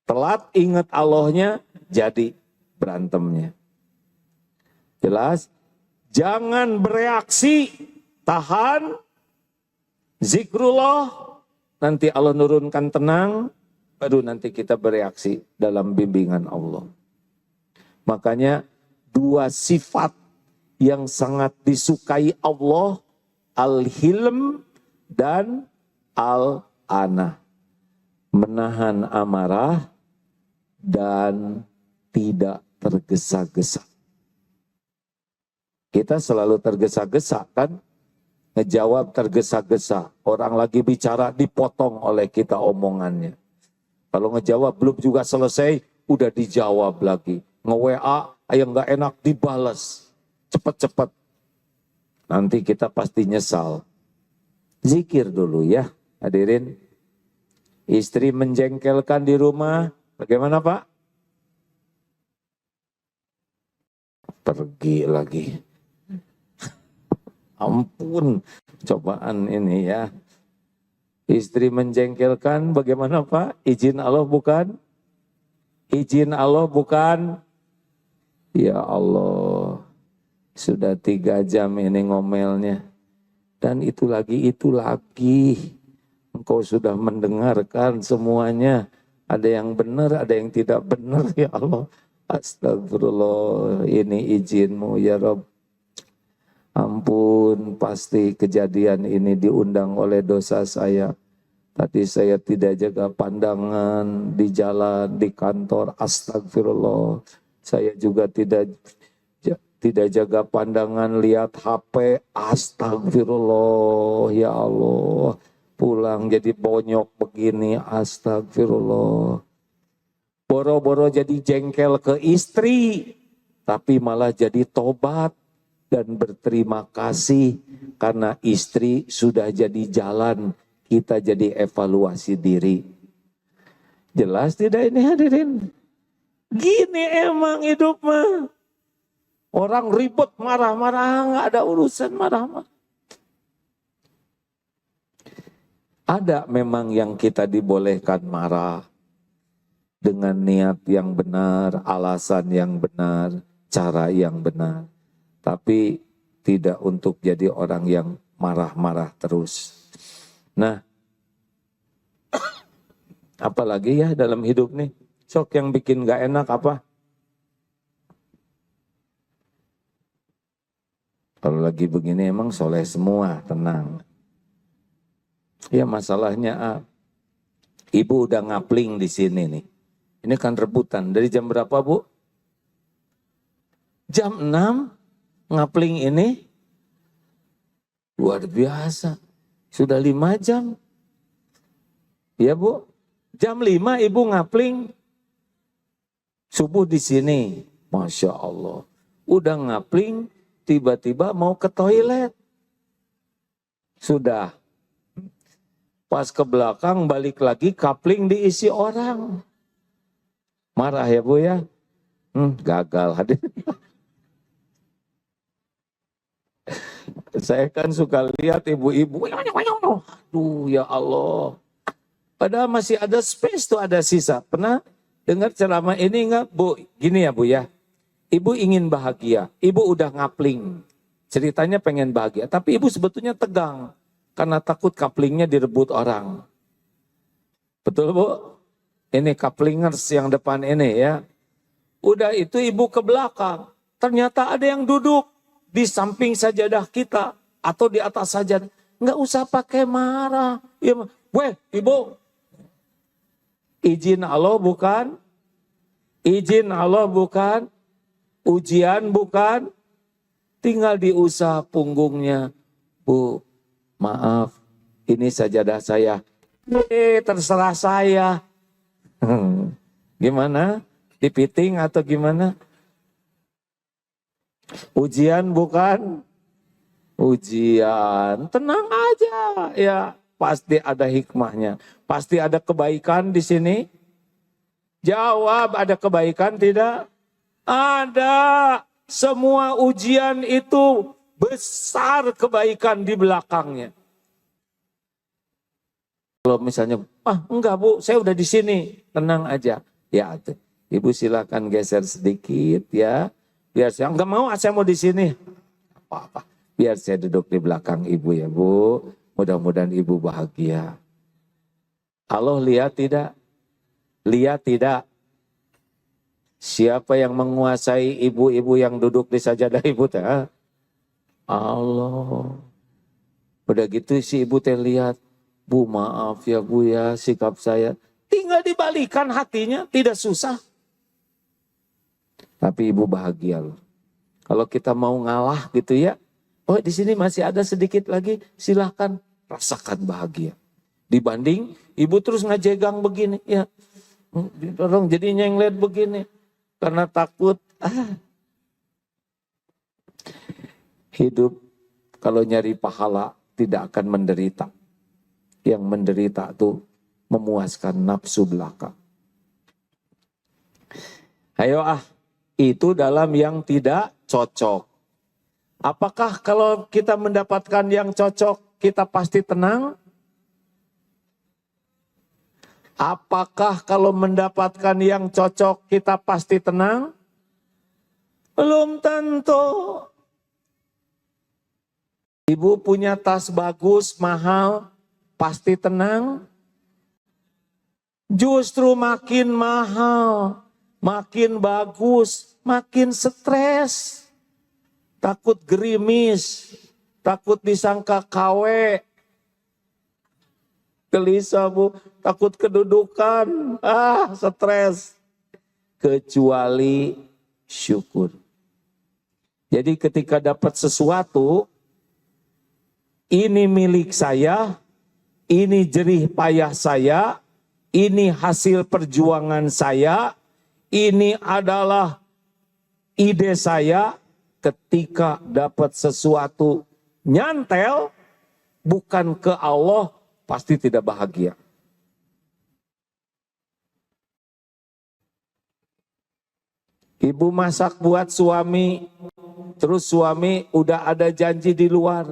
Telat ingat Allahnya jadi berantemnya. Jelas? Jangan bereaksi. Tahan. Zikrullah, nanti Allah nurunkan tenang. baru nanti kita bereaksi dalam bimbingan Allah. Makanya dua sifat yang sangat disukai Allah, al-hilm dan al-anah. Menahan amarah dan tidak tergesa-gesa. Kita selalu tergesa-gesa kan? Ngejawab tergesa-gesa. Orang lagi bicara dipotong oleh kita omongannya. Kalau ngejawab belum juga selesai, udah dijawab lagi. Nge-WA, yang gak enak dibalas. Cepat-cepat. Nanti kita pasti nyesal. Zikir dulu ya, hadirin. Istri menjengkelkan di rumah, bagaimana Pak? Pergi lagi. Ampun, cobaan ini ya. Istri menjengkelkan, bagaimana Pak? Izin Allah bukan? Izin Allah bukan? Ya Allah, sudah 3 jam ini ngomelnya. Dan itu lagi. Engkau sudah mendengarkan semuanya. Ada yang benar, ada yang tidak benar. Ya Allah, astagfirullah, ini izinmu ya Rabb. Ampun, pasti kejadian ini diundang oleh dosa saya. Tadi saya tidak jaga pandangan di jalan, di kantor. Astagfirullah. Saya juga tidak jaga pandangan, lihat HP. Astagfirullah, ya Allah. Pulang jadi bonyok begini, astagfirullah. Boro-boro jadi jengkel ke istri, tapi malah jadi tobat dan berterima kasih karena istri sudah jadi jalan, kita jadi evaluasi diri. Jelas tidak ini hadirin? Gini emang hidup mah. Orang ribut marah-marah, nggak ada urusan marah-marah. Ada memang yang kita dibolehkan marah dengan niat yang benar, alasan yang benar, cara yang benar. Tapi tidak untuk jadi orang yang marah-marah terus. Nah, apalagi ya dalam hidup nih, sok yang bikin gak enak apa? Kalau lagi begini emang soleh semua, tenang. Ya masalahnya, ibu udah ngapling di sini nih. Ini kan rebutan. Dari jam berapa Bu? Jam 6 ngapling ini. Luar biasa. Sudah 5 jam. Ya Bu? Jam 5 ibu ngapling. Subuh di sini. Masya Allah. Udah ngapling, tiba-tiba mau ke toilet. Sudah. Pas ke belakang balik lagi kapling diisi orang. Marah ya Bu ya? Gagal hadir. Saya kan suka lihat ibu-ibu. Aduh ya Allah. Padahal masih ada space tuh, ada sisa. Pernah dengar ceramah ini enggak Bu? Gini ya Bu ya. Ibu ingin bahagia. Ibu udah ngapling. Ceritanya pengen bahagia. Tapi ibu sebetulnya tegang. Karena takut kaplingnya direbut orang. Betul Bu? Ini kaplingers yang depan ini ya. Udah itu ibu ke belakang. Ternyata ada yang duduk di samping sajadah kita. Atau di atas sajadah. Nggak usah pakai marah. Ya, weh ibu. Izin Allah bukan? Izin Allah bukan? Ujian bukan? Tinggal diusah punggungnya. Bu. Maaf, ini sajadah saya. Terserah saya. Gimana? Dipiting atau gimana? Ujian bukan? Ujian. Tenang aja. Ya, pasti ada hikmahnya. Pasti ada kebaikan di sini. Jawab, ada kebaikan tidak? Ada. Semua ujian itu besar kebaikan di belakangnya. Kalau misalnya, enggak Bu, saya udah di sini, tenang aja. Ya, Ibu silakan geser sedikit ya. Biar saya enggak mau, saya mau di sini. Apa-apa. Biar saya duduk di belakang Ibu ya Bu. Mudah-mudahan Ibu bahagia. Allah lihat tidak? Lihat tidak? Siapa yang menguasai ibu-ibu yang duduk di sajadah ibu teh? Allah. Udah gitu si ibu teh lihat, Bu maaf ya Bu ya sikap saya. Tinggal dibalikan hatinya, tidak susah. Tapi ibu bahagia loh. Kalau kita mau ngalah gitu ya, oh di sini masih ada sedikit lagi, silahkan rasakan bahagia. Dibanding ibu terus ngajegang begini, ya tolong jadinya yang lihat begini. Karena takut, hidup kalau nyari pahala tidak akan menderita. Yang menderita tuh memuaskan nafsu belaka. Ayo itu dalam yang tidak cocok. Apakah kalau kita mendapatkan yang cocok, kita pasti tenang? Apakah kalau mendapatkan yang cocok kita pasti tenang? Belum tentu. Ibu punya tas bagus, mahal, pasti tenang? Justru makin mahal, makin bagus, makin stres. Takut gerimis, takut disangka KW. Gelisah Bu, takut kedudukan, stres. Kecuali syukur. Jadi ketika dapat sesuatu, ini milik saya, ini jerih payah saya, ini hasil perjuangan saya, ini adalah ide saya. Ketika dapat sesuatu nyantel, bukan ke Allah, pasti tidak bahagia. Ibu masak buat suami, terus suami udah ada janji di luar.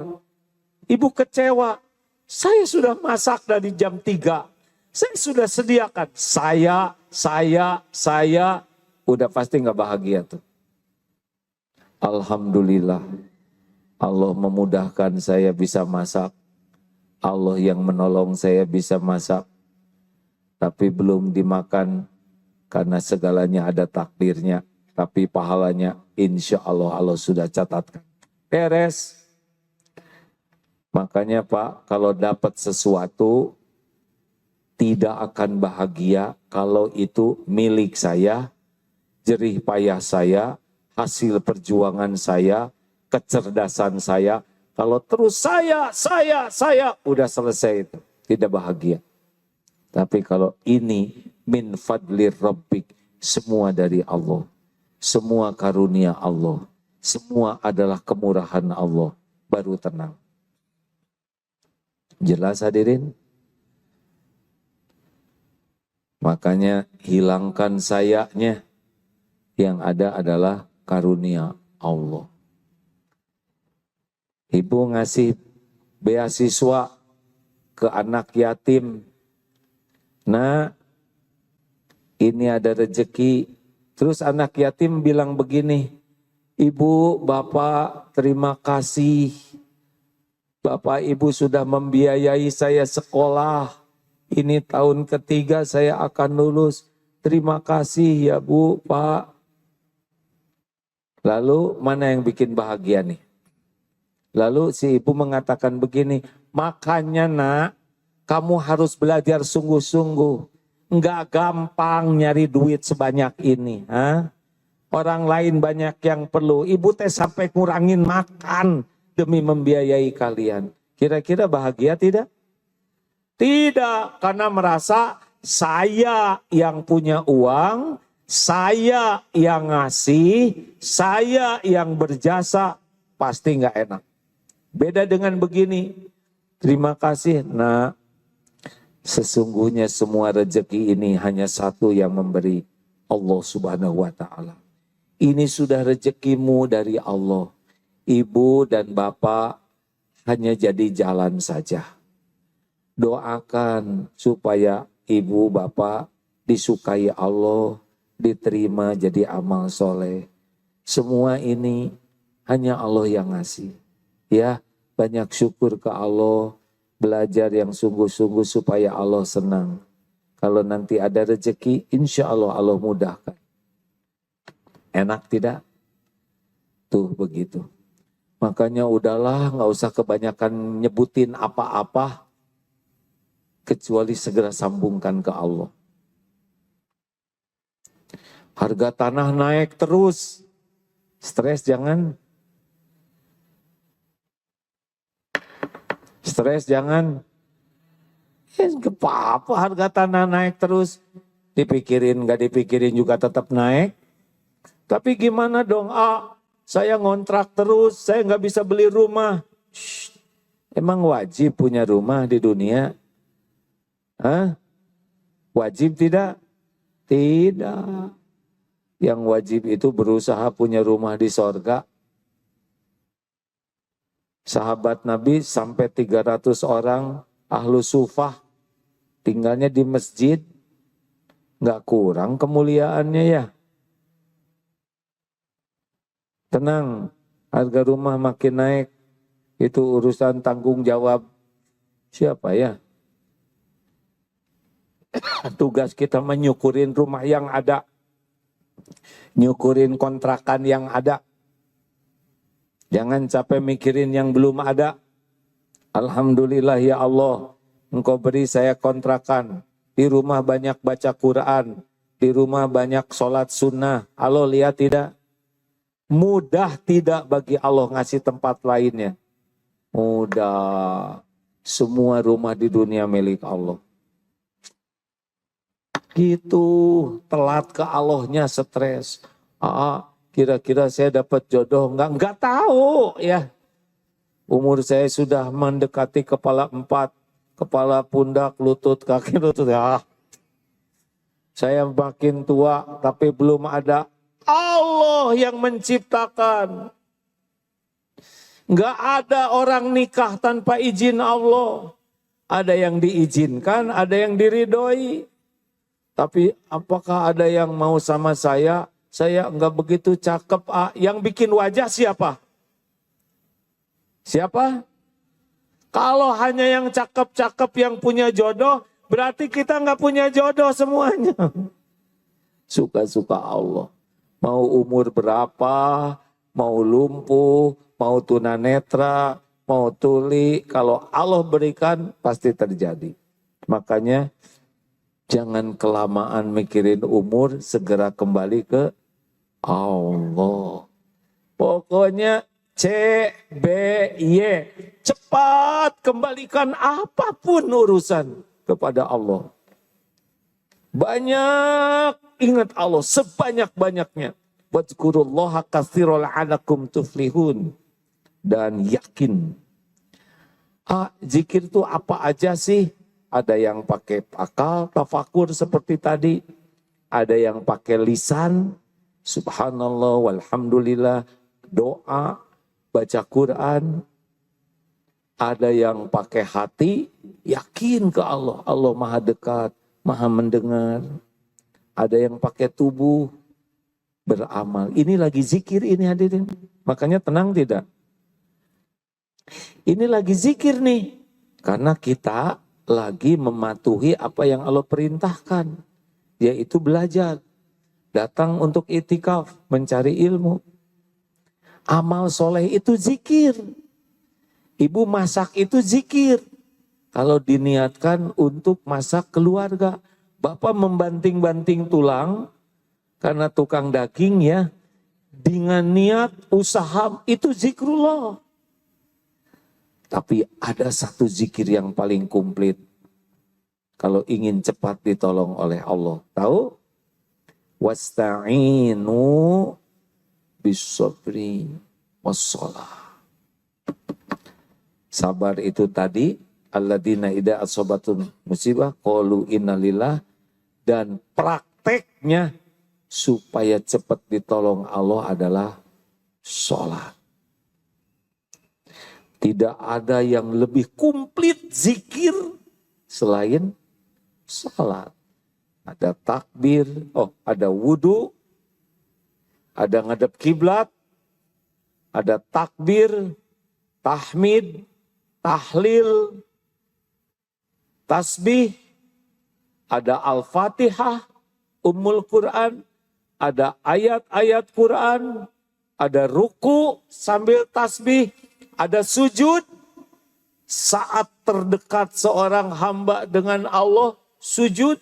Ibu kecewa, saya sudah masak dari jam 3. Saya sudah sediakan, saya, udah pasti nggak bahagia tuh. Alhamdulillah, Allah memudahkan saya bisa masak. Allah yang menolong saya bisa masak. Tapi belum dimakan karena segalanya ada takdirnya. Tapi pahalanya insya Allah Allah sudah catatkan. Beres. Makanya Pak, kalau dapat sesuatu tidak akan bahagia kalau itu milik saya, jerih payah saya, hasil perjuangan saya, kecerdasan saya. Kalau terus saya, udah selesai itu. Tidak bahagia. Tapi kalau ini min fadlir rabbik, semua dari Allah. Semua karunia Allah. Semua adalah kemurahan Allah. Baru tenang. Jelas hadirin? Makanya hilangkan sayanya. Yang ada adalah karunia Allah. Ibu ngasih beasiswa ke anak yatim. Nah, ini ada rezeki. Terus anak yatim bilang begini, Ibu, Bapak, terima kasih. Bapak, Ibu sudah membiayai saya sekolah. Ini tahun ketiga saya akan lulus. Terima kasih ya Bu, Pak. Lalu mana yang bikin bahagia nih? Lalu si ibu mengatakan begini, makanya nak, kamu harus belajar sungguh-sungguh. Enggak gampang nyari duit sebanyak ini. Orang lain banyak yang perlu. Ibu teh sampai kurangin makan demi membiayai kalian. Kira-kira bahagia tidak? Tidak, karena merasa saya yang punya uang, saya yang ngasih, saya yang berjasa, pasti nggak enak. Beda dengan begini, terima kasih nak, sesungguhnya semua rezeki ini hanya satu yang memberi, Allah Subhanahu wa Ta'ala. Ini sudah rezekimu dari Allah. Ibu dan bapak hanya jadi jalan saja. Doakan supaya ibu bapak disukai Allah, diterima jadi amal soleh. Semua ini hanya Allah yang ngasih. Ya, banyak syukur ke Allah, belajar yang sungguh-sungguh supaya Allah senang. Kalau nanti ada rezeki, insya Allah Allah mudahkan. Enak tidak? Tuh begitu. Makanya udahlah, nggak usah kebanyakan nyebutin apa-apa, kecuali segera sambungkan ke Allah. Harga tanah naik terus, stres jangan. Stres jangan. Apa harga tanah naik terus, dipikirin nggak dipikirin juga tetap naik. Tapi gimana dong? Saya ngontrak terus, saya nggak bisa beli rumah. Shh, emang wajib punya rumah di dunia? Hah? Wajib tidak? Tidak. Yang wajib itu berusaha punya rumah di sorga. Sahabat Nabi sampai 300 orang ahlu sufah tinggalnya di masjid, nggak kurang kemuliaannya ya. Tenang, harga rumah makin naik, itu urusan tanggung jawab siapa ya? Tugas kita menyukurin rumah yang ada, nyukurin kontrakan yang ada. Jangan capek mikirin yang belum ada. Alhamdulillah ya Allah, Engkau beri saya kontrakan. Di rumah banyak baca Quran. Di rumah banyak sholat sunnah. Allah lihat tidak? Mudah tidak bagi Allah ngasih tempat lainnya? Mudah. Semua rumah di dunia milik Allah. Gitu, telat ke Allahnya stres. Kira-kira saya dapat jodoh enggak tahu ya. Umur saya sudah mendekati kepala 4, kepala, pundak, lutut, kaki, lutut. Ya. Saya makin tua tapi belum ada. Allah yang menciptakan. Enggak ada orang nikah tanpa izin Allah. Ada yang diizinkan, ada yang diridhoi. Tapi apakah ada yang mau sama saya? Saya enggak begitu cakep. Yang bikin wajah siapa? Siapa? Kalau hanya yang cakep-cakep yang punya jodoh, berarti kita enggak punya jodoh semuanya. Suka-suka Allah. Mau umur berapa, mau lumpuh, mau tunanetra, mau tuli, kalau Allah berikan pasti terjadi. Makanya jangan kelamaan mikirin umur, segera kembali ke Allah. Pokoknya CBY, cepat kembalikan apapun urusan kepada Allah. Banyak ingat Allah sebanyak-banyaknya. Wadhkurullaha katsiran la'allakum tuflihun. Dan yakin. Zikir itu apa aja sih? Ada yang pakai akal, tafakur seperti tadi. Ada yang pakai lisan, subhanallah, walhamdulillah, doa, baca Quran. Ada yang pakai hati, yakin ke Allah. Allah maha dekat, maha mendengar. Ada yang pakai tubuh, beramal. Ini lagi zikir ini hadirin. Makanya tenang tidak? Ini lagi zikir nih. Karena kita lagi mematuhi apa yang Allah perintahkan. Yaitu belajar. Datang untuk itikaf, mencari ilmu. Amal soleh itu zikir. Ibu masak itu zikir. Kalau diniatkan untuk masak keluarga. Bapak membanting-banting tulang karena tukang daging ya. Dengan niat usaha itu zikrullah. Tapi ada satu zikir yang paling komplit. Kalau ingin cepat ditolong oleh Allah. Tahu? Wasta'inu bis-sabri was-shalah. Sabar itu tadi. Alladzina idza asobatun musibah qalu innalillah. Dan prakteknya supaya cepat ditolong Allah adalah sholat. Tidak ada yang lebih komplit zikir selain sholat. Ada takbir, ada wudu, ada ngadep kiblat, ada takbir, tahmid, tahlil, tasbih, ada Al-Fatihah, Ummul Quran, ada ayat-ayat Quran, ada ruku sambil tasbih, ada sujud. Saat terdekat seorang hamba dengan Allah, sujud.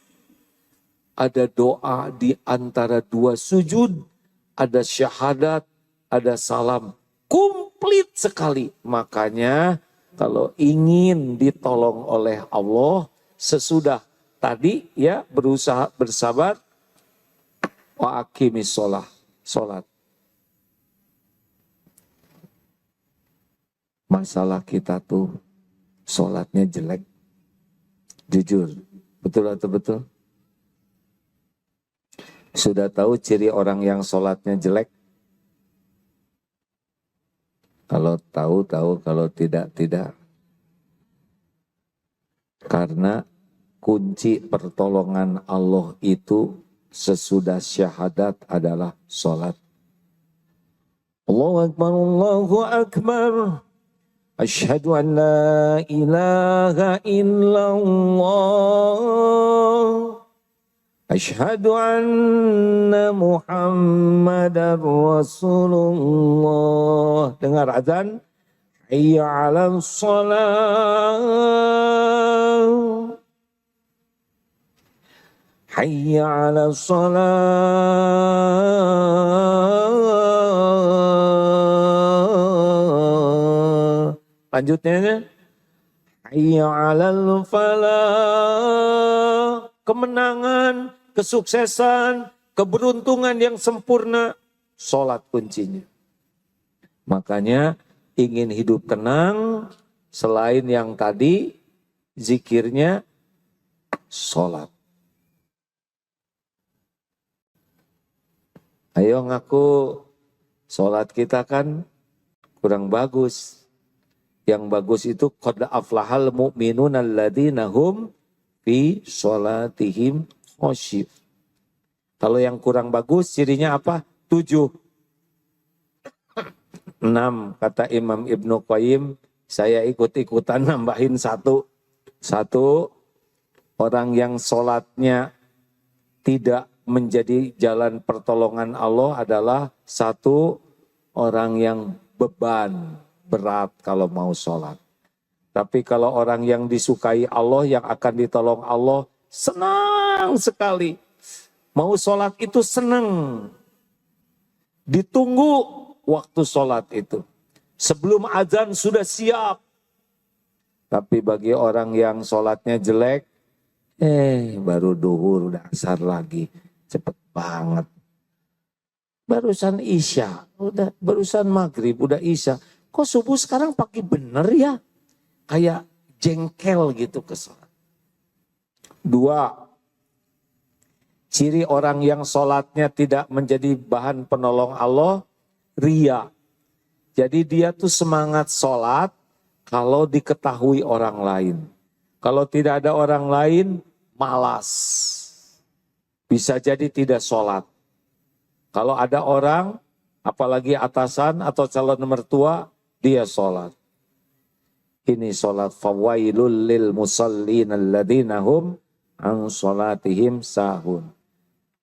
Ada doa di antara dua sujud, ada syahadat, ada salam. Komplit sekali. Makanya kalau ingin ditolong oleh Allah sesudah tadi ya berusaha bersabar, wa aqimis sholat. Masalah kita tuh sholatnya jelek. Jujur, betul atau betul? Sudah tahu ciri orang yang sholatnya jelek? Kalau tahu, kalau tidak. Karena kunci pertolongan Allah itu sesudah syahadat adalah sholat. Allahu Akbar, Allahu Akbar. Asyhadu an la ilaha illallah. Asyhadu anna Muhammadar Rasulullah. Dengar azan. Hayya 'alas shalah. Hayya 'alas shalah. Lanjutnya. Hayya 'alal falah. Kemenangan, kesuksesan, keberuntungan yang sempurna, sholat kuncinya. Makanya ingin hidup tenang, selain yang tadi, zikirnya sholat. Ayo ngaku, sholat kita kan kurang bagus. Yang bagus itu qad aflahal mu'minun alladzina hum fi sholatihim khosyif. Kalau yang kurang bagus cirinya apa? 7. 6 kata Imam Ibnu Qayyim, saya ikut-ikutan nambahin 1. 1, orang yang sholatnya tidak menjadi jalan pertolongan Allah adalah 1, orang yang beban, berat kalau mau sholat. Tapi kalau orang yang disukai Allah, yang akan ditolong Allah, senang sekali. Mau sholat itu senang. Ditunggu waktu sholat itu. Sebelum azan sudah siap. Tapi bagi orang yang sholatnya jelek, baru duhur, udah asar lagi. Cepet banget. Barusan isya, barusan maghrib, udah isya. Kok subuh sekarang pagi bener ya? Kayak jengkel gitu ke sholat. 2, ciri orang yang sholatnya tidak menjadi bahan penolong Allah, ria. Jadi dia tuh semangat sholat kalau diketahui orang lain. Kalau tidak ada orang lain, malas. Bisa jadi tidak sholat. Kalau ada orang, apalagi atasan atau calon mertua, dia sholat. Ini sholat fawailul lil musallin alladzina hum an sholatihim sahun.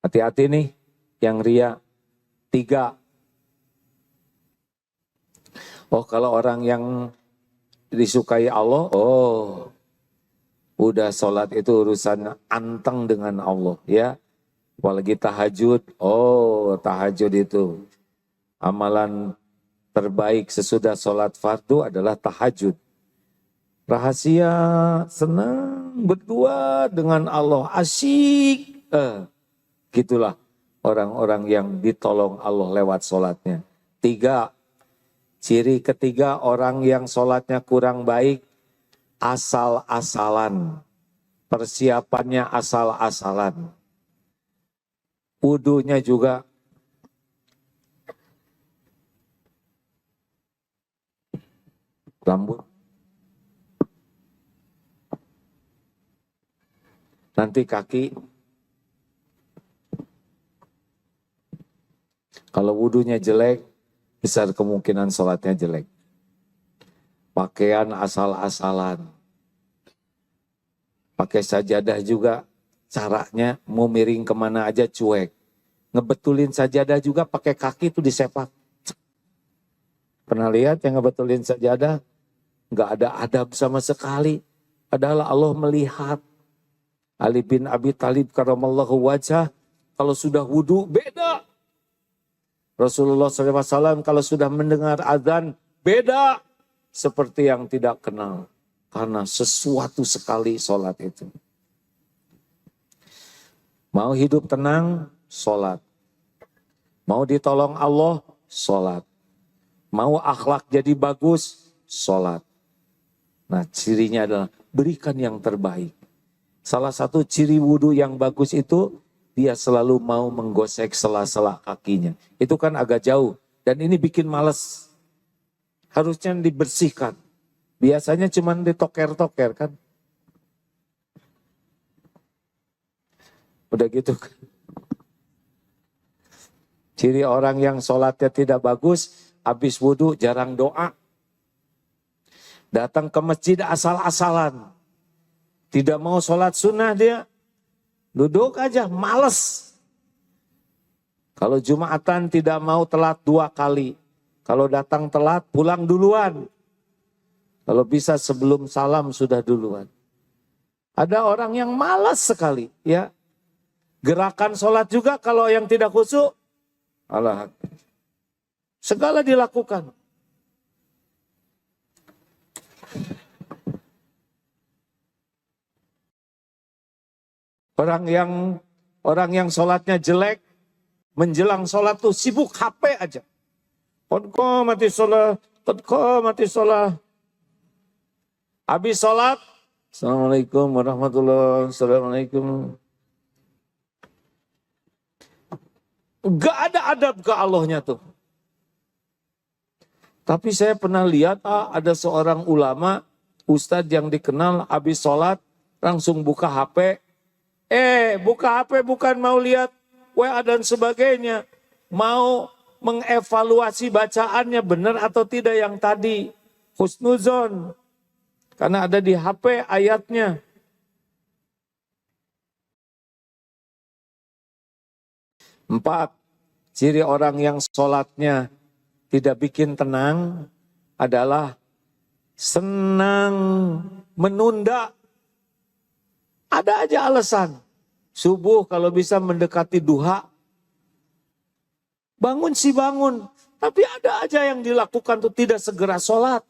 Hati-hati nih yang ria. 3. Oh, kalau orang yang disukai Allah, udah sholat itu urusan anteng dengan Allah ya. Apalagi tahajud, tahajud itu amalan terbaik sesudah sholat fardu adalah tahajud. Rahasia, senang, berdua dengan Allah, asyik. Gitulah orang-orang yang ditolong Allah lewat sholatnya. 3, ciri ketiga orang yang sholatnya kurang baik, asal-asalan. Persiapannya asal-asalan. Wudunya juga rambut. Nanti kaki, kalau wudunya jelek, besar kemungkinan sholatnya jelek. Pakaian asal-asalan. Pakai sajadah juga caranya mau miring kemana aja cuek. Ngebetulin sajadah juga pakai kaki itu disepak. Pernah lihat yang ngebetulin sajadah? Nggak ada adab sama sekali. Padahal Allah melihat. Ali bin Abi Thalib karamallahu wajah, kalau sudah wudhu beda. Rasulullah SAW kalau sudah mendengar azan beda. Seperti yang tidak kenal. Karena sesuatu sekali sholat itu. Mau hidup tenang, sholat. Mau ditolong Allah, sholat. Mau akhlak jadi bagus, sholat. Nah cirinya adalah berikan yang terbaik. Salah satu ciri wudhu yang bagus itu, dia selalu mau menggosek sela-sela kakinya. Itu kan agak jauh. Dan ini bikin males. Harusnya dibersihkan. Biasanya cuma ditoker-toker kan. Udah gitu kan. Ciri orang yang sholatnya tidak bagus, habis wudhu jarang doa. Datang ke masjid asal-asalan. Tidak mau sholat sunnah dia. Duduk aja, males. Kalau Jumatan tidak mau telat 2 kali. Kalau datang telat, pulang duluan. Kalau bisa sebelum salam sudah duluan. Ada orang yang malas sekali. Ya. Gerakan sholat juga kalau yang tidak khusyuk. Allah. Segala dilakukan. Orang yang sholatnya jelek, menjelang sholat tuh sibuk HP aja. Qad mati sholat. Habis sholat, Assalamualaikum warahmatullahi wabarakatuh. Assalamualaikum. Gak ada adab ke Allahnya tuh. Tapi saya pernah lihat ada seorang ulama, ustadz yang dikenal habis sholat, langsung buka HP. Buka HP bukan mau lihat WA dan sebagainya. Mau mengevaluasi bacaannya benar atau tidak yang tadi. Husnuzon. Karena ada di HP ayatnya. Empat, ciri orang yang sholatnya tidak bikin tenang adalah senang menunda. Ada aja alasan. Subuh kalau bisa mendekati duha. Bangun sih bangun. Tapi ada aja yang dilakukan tuh tidak segera sholat.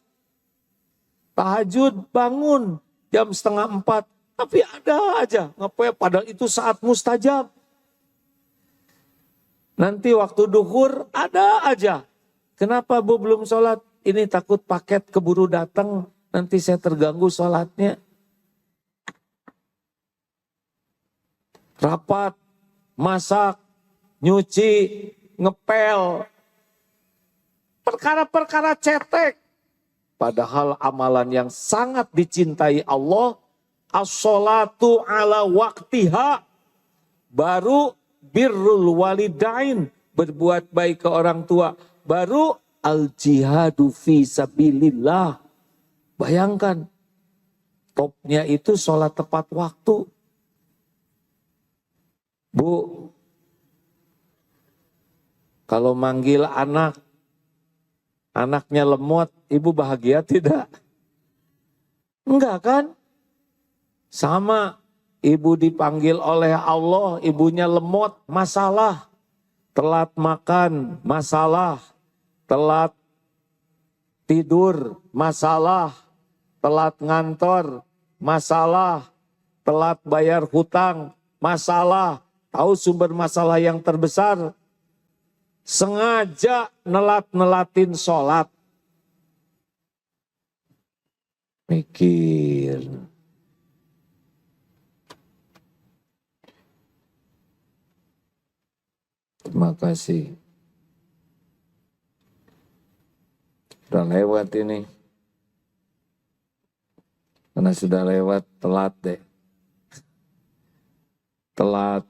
Tahajud bangun jam 3:30. Tapi ada aja. Ngapain padahal itu saat mustajab. Nanti waktu duhur ada aja. Kenapa Bu belum sholat? Ini takut paket keburu datang. Nanti saya terganggu sholatnya. Rapat, masak, nyuci, ngepel. Perkara-perkara cetek. Padahal amalan yang sangat dicintai Allah. As-sholatu ala waktiha. Baru birrul walidain. Berbuat baik ke orang tua. Baru al-jihadu fi sabilillah. Bayangkan. Topnya itu sholat tepat waktu. Bu, kalau manggil anak, anaknya lemot, ibu bahagia tidak? Enggak kan? Sama, ibu dipanggil oleh Allah, ibunya lemot, masalah. Telat makan, masalah. Telat tidur, masalah. Telat ngantor, masalah. Telat bayar hutang, masalah. Tahu sumber masalah yang terbesar? Sengaja nelat-nelatin sholat. Mikir. Terima kasih. Sudah lewat ini. Karena sudah lewat, telat deh. Telat.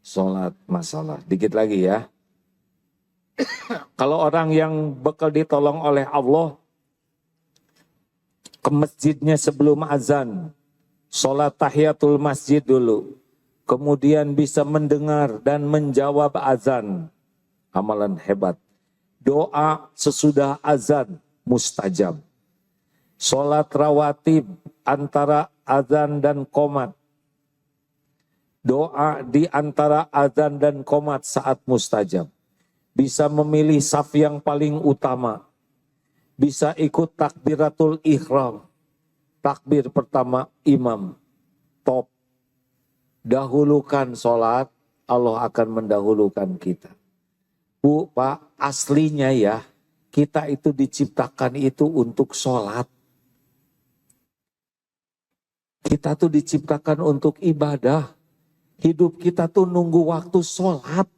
Sholat masalah. Dikit lagi ya. Kalau orang yang bakal ditolong oleh Allah ke masjidnya sebelum azan. Sholat tahiyatul masjid dulu. kemudian bisa mendengar dan menjawab azan. Amalan hebat. Doa sesudah azan mustajab. Sholat rawatib antara azan dan qomat. Doa di antara azan dan qomat saat mustajab. Bisa memilih saf yang paling utama. Bisa ikut takbiratul ihram. Takbir pertama imam. Top. Dahulukan sholat, Allah akan mendahulukan kita. Bu, Pak, aslinya ya, kita itu diciptakan itu untuk sholat. Kita tuh diciptakan untuk ibadah. Hidup kita tuh nunggu waktu sholat.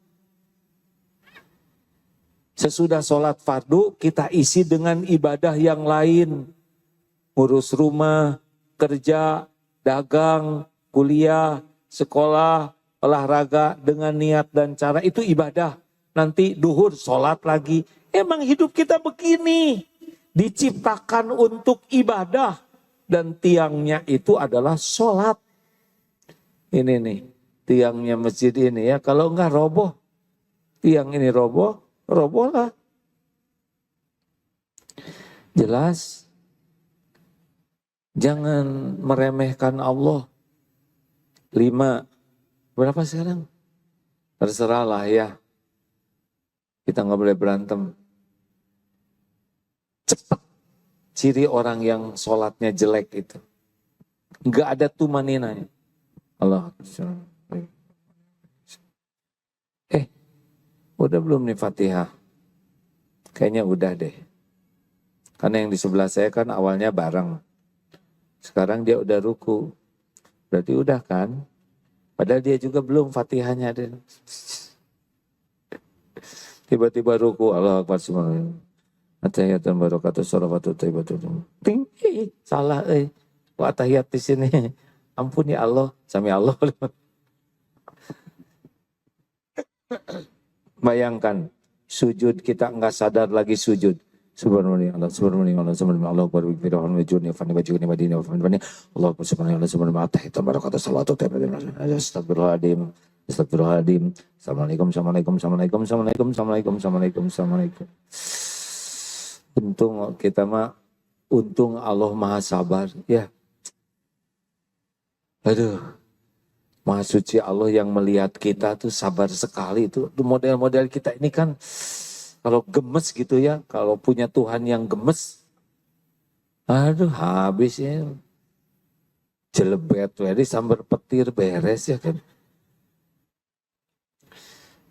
Sesudah sholat fardu, kita isi dengan ibadah yang lain. Ngurus rumah, kerja, dagang, kuliah, sekolah, olahraga dengan niat dan cara. Itu ibadah. Nanti duhur sholat lagi. Emang hidup kita begini. Diciptakan untuk ibadah. Dan tiangnya itu adalah sholat. Ini nih, tiangnya masjid ini ya. Kalau enggak roboh, tiang ini roboh lah. Jelas, jangan meremehkan Allah. 5, berapa sekarang? Terserahlah ya. Kita nggak boleh berantem. Cepat ciri orang yang sholatnya jelek itu. Nggak ada tumaninanya. Allah. Udah belum nih Fatihah? Kayaknya udah deh. Karena yang di sebelah saya kan awalnya bareng. Sekarang dia udah ruku. Berarti udah kan? Padahal dia juga belum Fatihahnya deh. Tiba-tiba ruku. Allah Akbar subhanallah. Atahiyatan barakatuh salawatu taibatu. Ting, salah atahiyat di sini. Ampun ya Allah, sami Allah. Bayangkan sujud kita enggak sadar lagi sujud. Subhanallah Allah, subhanallah Allah, subhanallah Allah, akbar bi firman wajuni fani wajuni madina wa fani Allah subhanallah subhanallah tahiyatan barakatuh salawatu taibatu. Astagfirullahaladzim. Astagfirullahaladzim. Assalamualaikum, assalamualaikum, assalamualaikum, assalamualaikum, assalamualaikum, assalamualaikum, assalamualaikum. Untung kita mah, untung Allah maha sabar. Ya. Aduh. Maha suci Allah yang melihat kita tuh sabar sekali itu. Model-model kita ini kan kalau gemes gitu ya. Kalau punya Tuhan yang gemes. Aduh habis ya. Jelebet. Jadi sambar petir beres ya kan.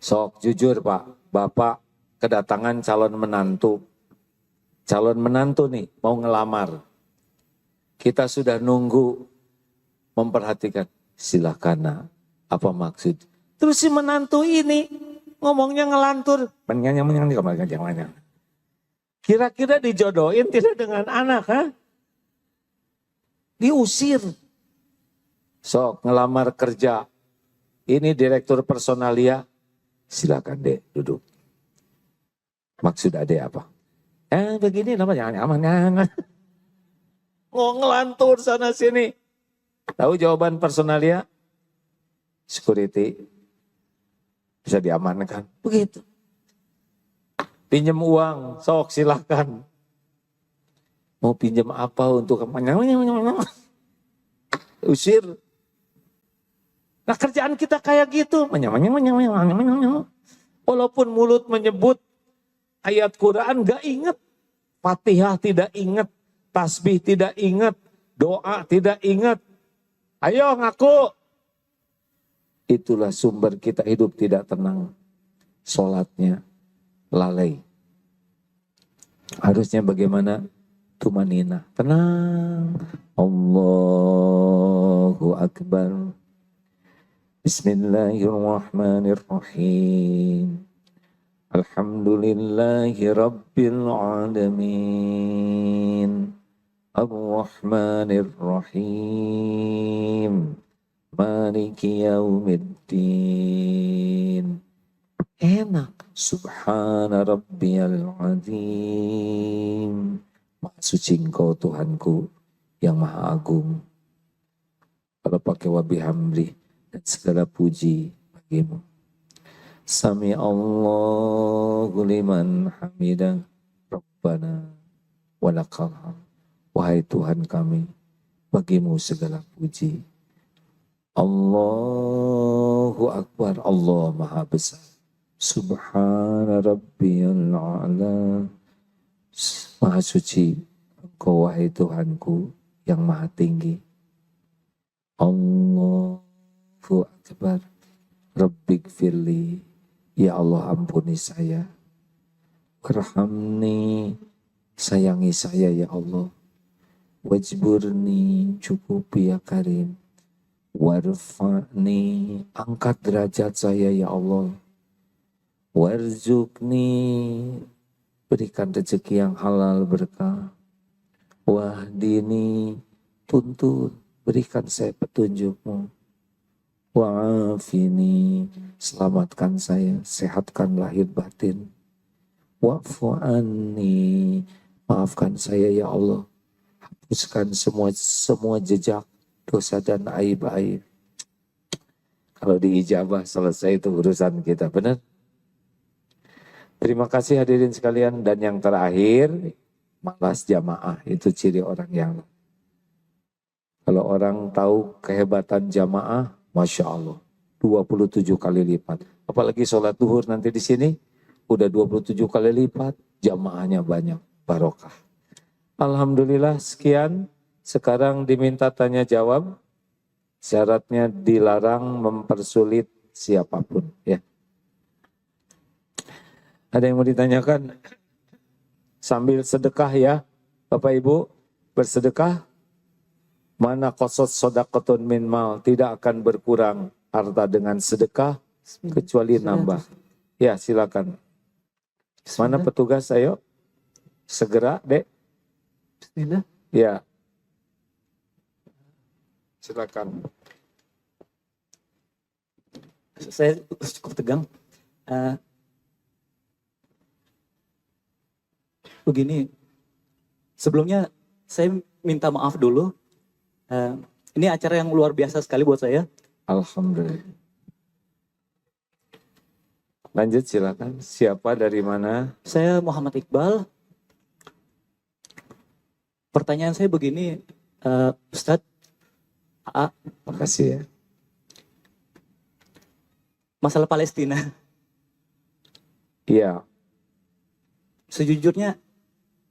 Sok jujur Pak. Bapak kedatangan calon menantu. Calon menantu nih mau ngelamar. Kita sudah nunggu memperhatikan. Silakan, apa maksud? Terus si menantu ini ngomongnya ngelantur. Kira-kira dijodohin tidak dengan anak, ha? Diusir. Sok ngelamar kerja. Ini direktur personalia. Silakan dek duduk. Maksud adek apa? Begini namanya jangan. Ngelantur sana sini. Tahu jawaban personalia? Security. Bisa diamankan. Begitu. Pinjam uang, sok silahkan. Mau pinjam apa untuk kampanye? Usir. Nah kerjaan kita kayak gitu. Walaupun mulut menyebut ayat Quran gak ingat. Fatihah tidak ingat. Tasbih tidak ingat. Doa tidak ingat. Ayo ngaku. Itulah sumber kita hidup tidak tenang. Sholatnya lalai. Harusnya bagaimana? Tumanina. Tenang. Allahu Akbar. Bismillahirrahmanirrahim. Alhamdulillahi Rabbil Alamin. Ar-Rahmanir-Rahim. Maliki yaumiddin. Enak. Subhana rabbiyal azim. Maha suci Engkau Tuhanku yang maha agung. Kalau pakai wabihamdi, dan segala puji bagimu. Sami Allahu liman hamidah, Rabbana walakal hamd. Wahai Tuhan kami, bagimu segala puji. Allahu Akbar, Allah Maha Besar. Subhana Rabbiyal A'la. Maha suci Engkau, wahai Tuhanku yang Maha tinggi. Allahu Akbar. Rabbighfirli, ya Allah ampuni saya. Warhamni, sayangi saya ya Allah. Wajburni, cukupi ya Karim. Warfa'ni, angkat derajat saya ya Allah. Warzukni, berikan rezeki yang halal berkah. Wahdini, tuntun, berikan saya petunjukmu. Wa'afini, selamatkan saya, sehatkan lahir batin. Wa'fu anni, maafkan saya ya Allah. Hapuskan semua jejak dosa dan aib-aib. Kalau diijabah selesai itu urusan kita, benar? Terima kasih hadirin sekalian. Dan yang terakhir, malas jamaah. Itu ciri orang yang. Kalau orang tahu kehebatan jamaah, Masya Allah, 27 kali lipat. Apalagi sholat duhur nanti di sini, udah 27 kali lipat, jamaahnya banyak, barokah. Alhamdulillah, sekian. Sekarang diminta tanya jawab. Syaratnya dilarang mempersulit siapapun. Ya. Ada yang mau ditanyakan? Sambil sedekah ya, Bapak Ibu, bersedekah. Mana qasas shadaqatun min mal, tidak akan berkurang harta dengan sedekah kecuali nambah. Ya, silakan. Mana petugas, ayo. Segera, Dek. Bismillah. Ya. Silakan. Saya cukup tegang. Begini, sebelumnya saya minta maaf dulu. Ini acara yang luar biasa sekali buat saya. Alhamdulillah. Lanjut silakan. Siapa, dari mana? Saya Muhammad Iqbal. Pertanyaan saya begini, Ustadz. Makasih ya. Masalah Palestina. Iya. Sejujurnya,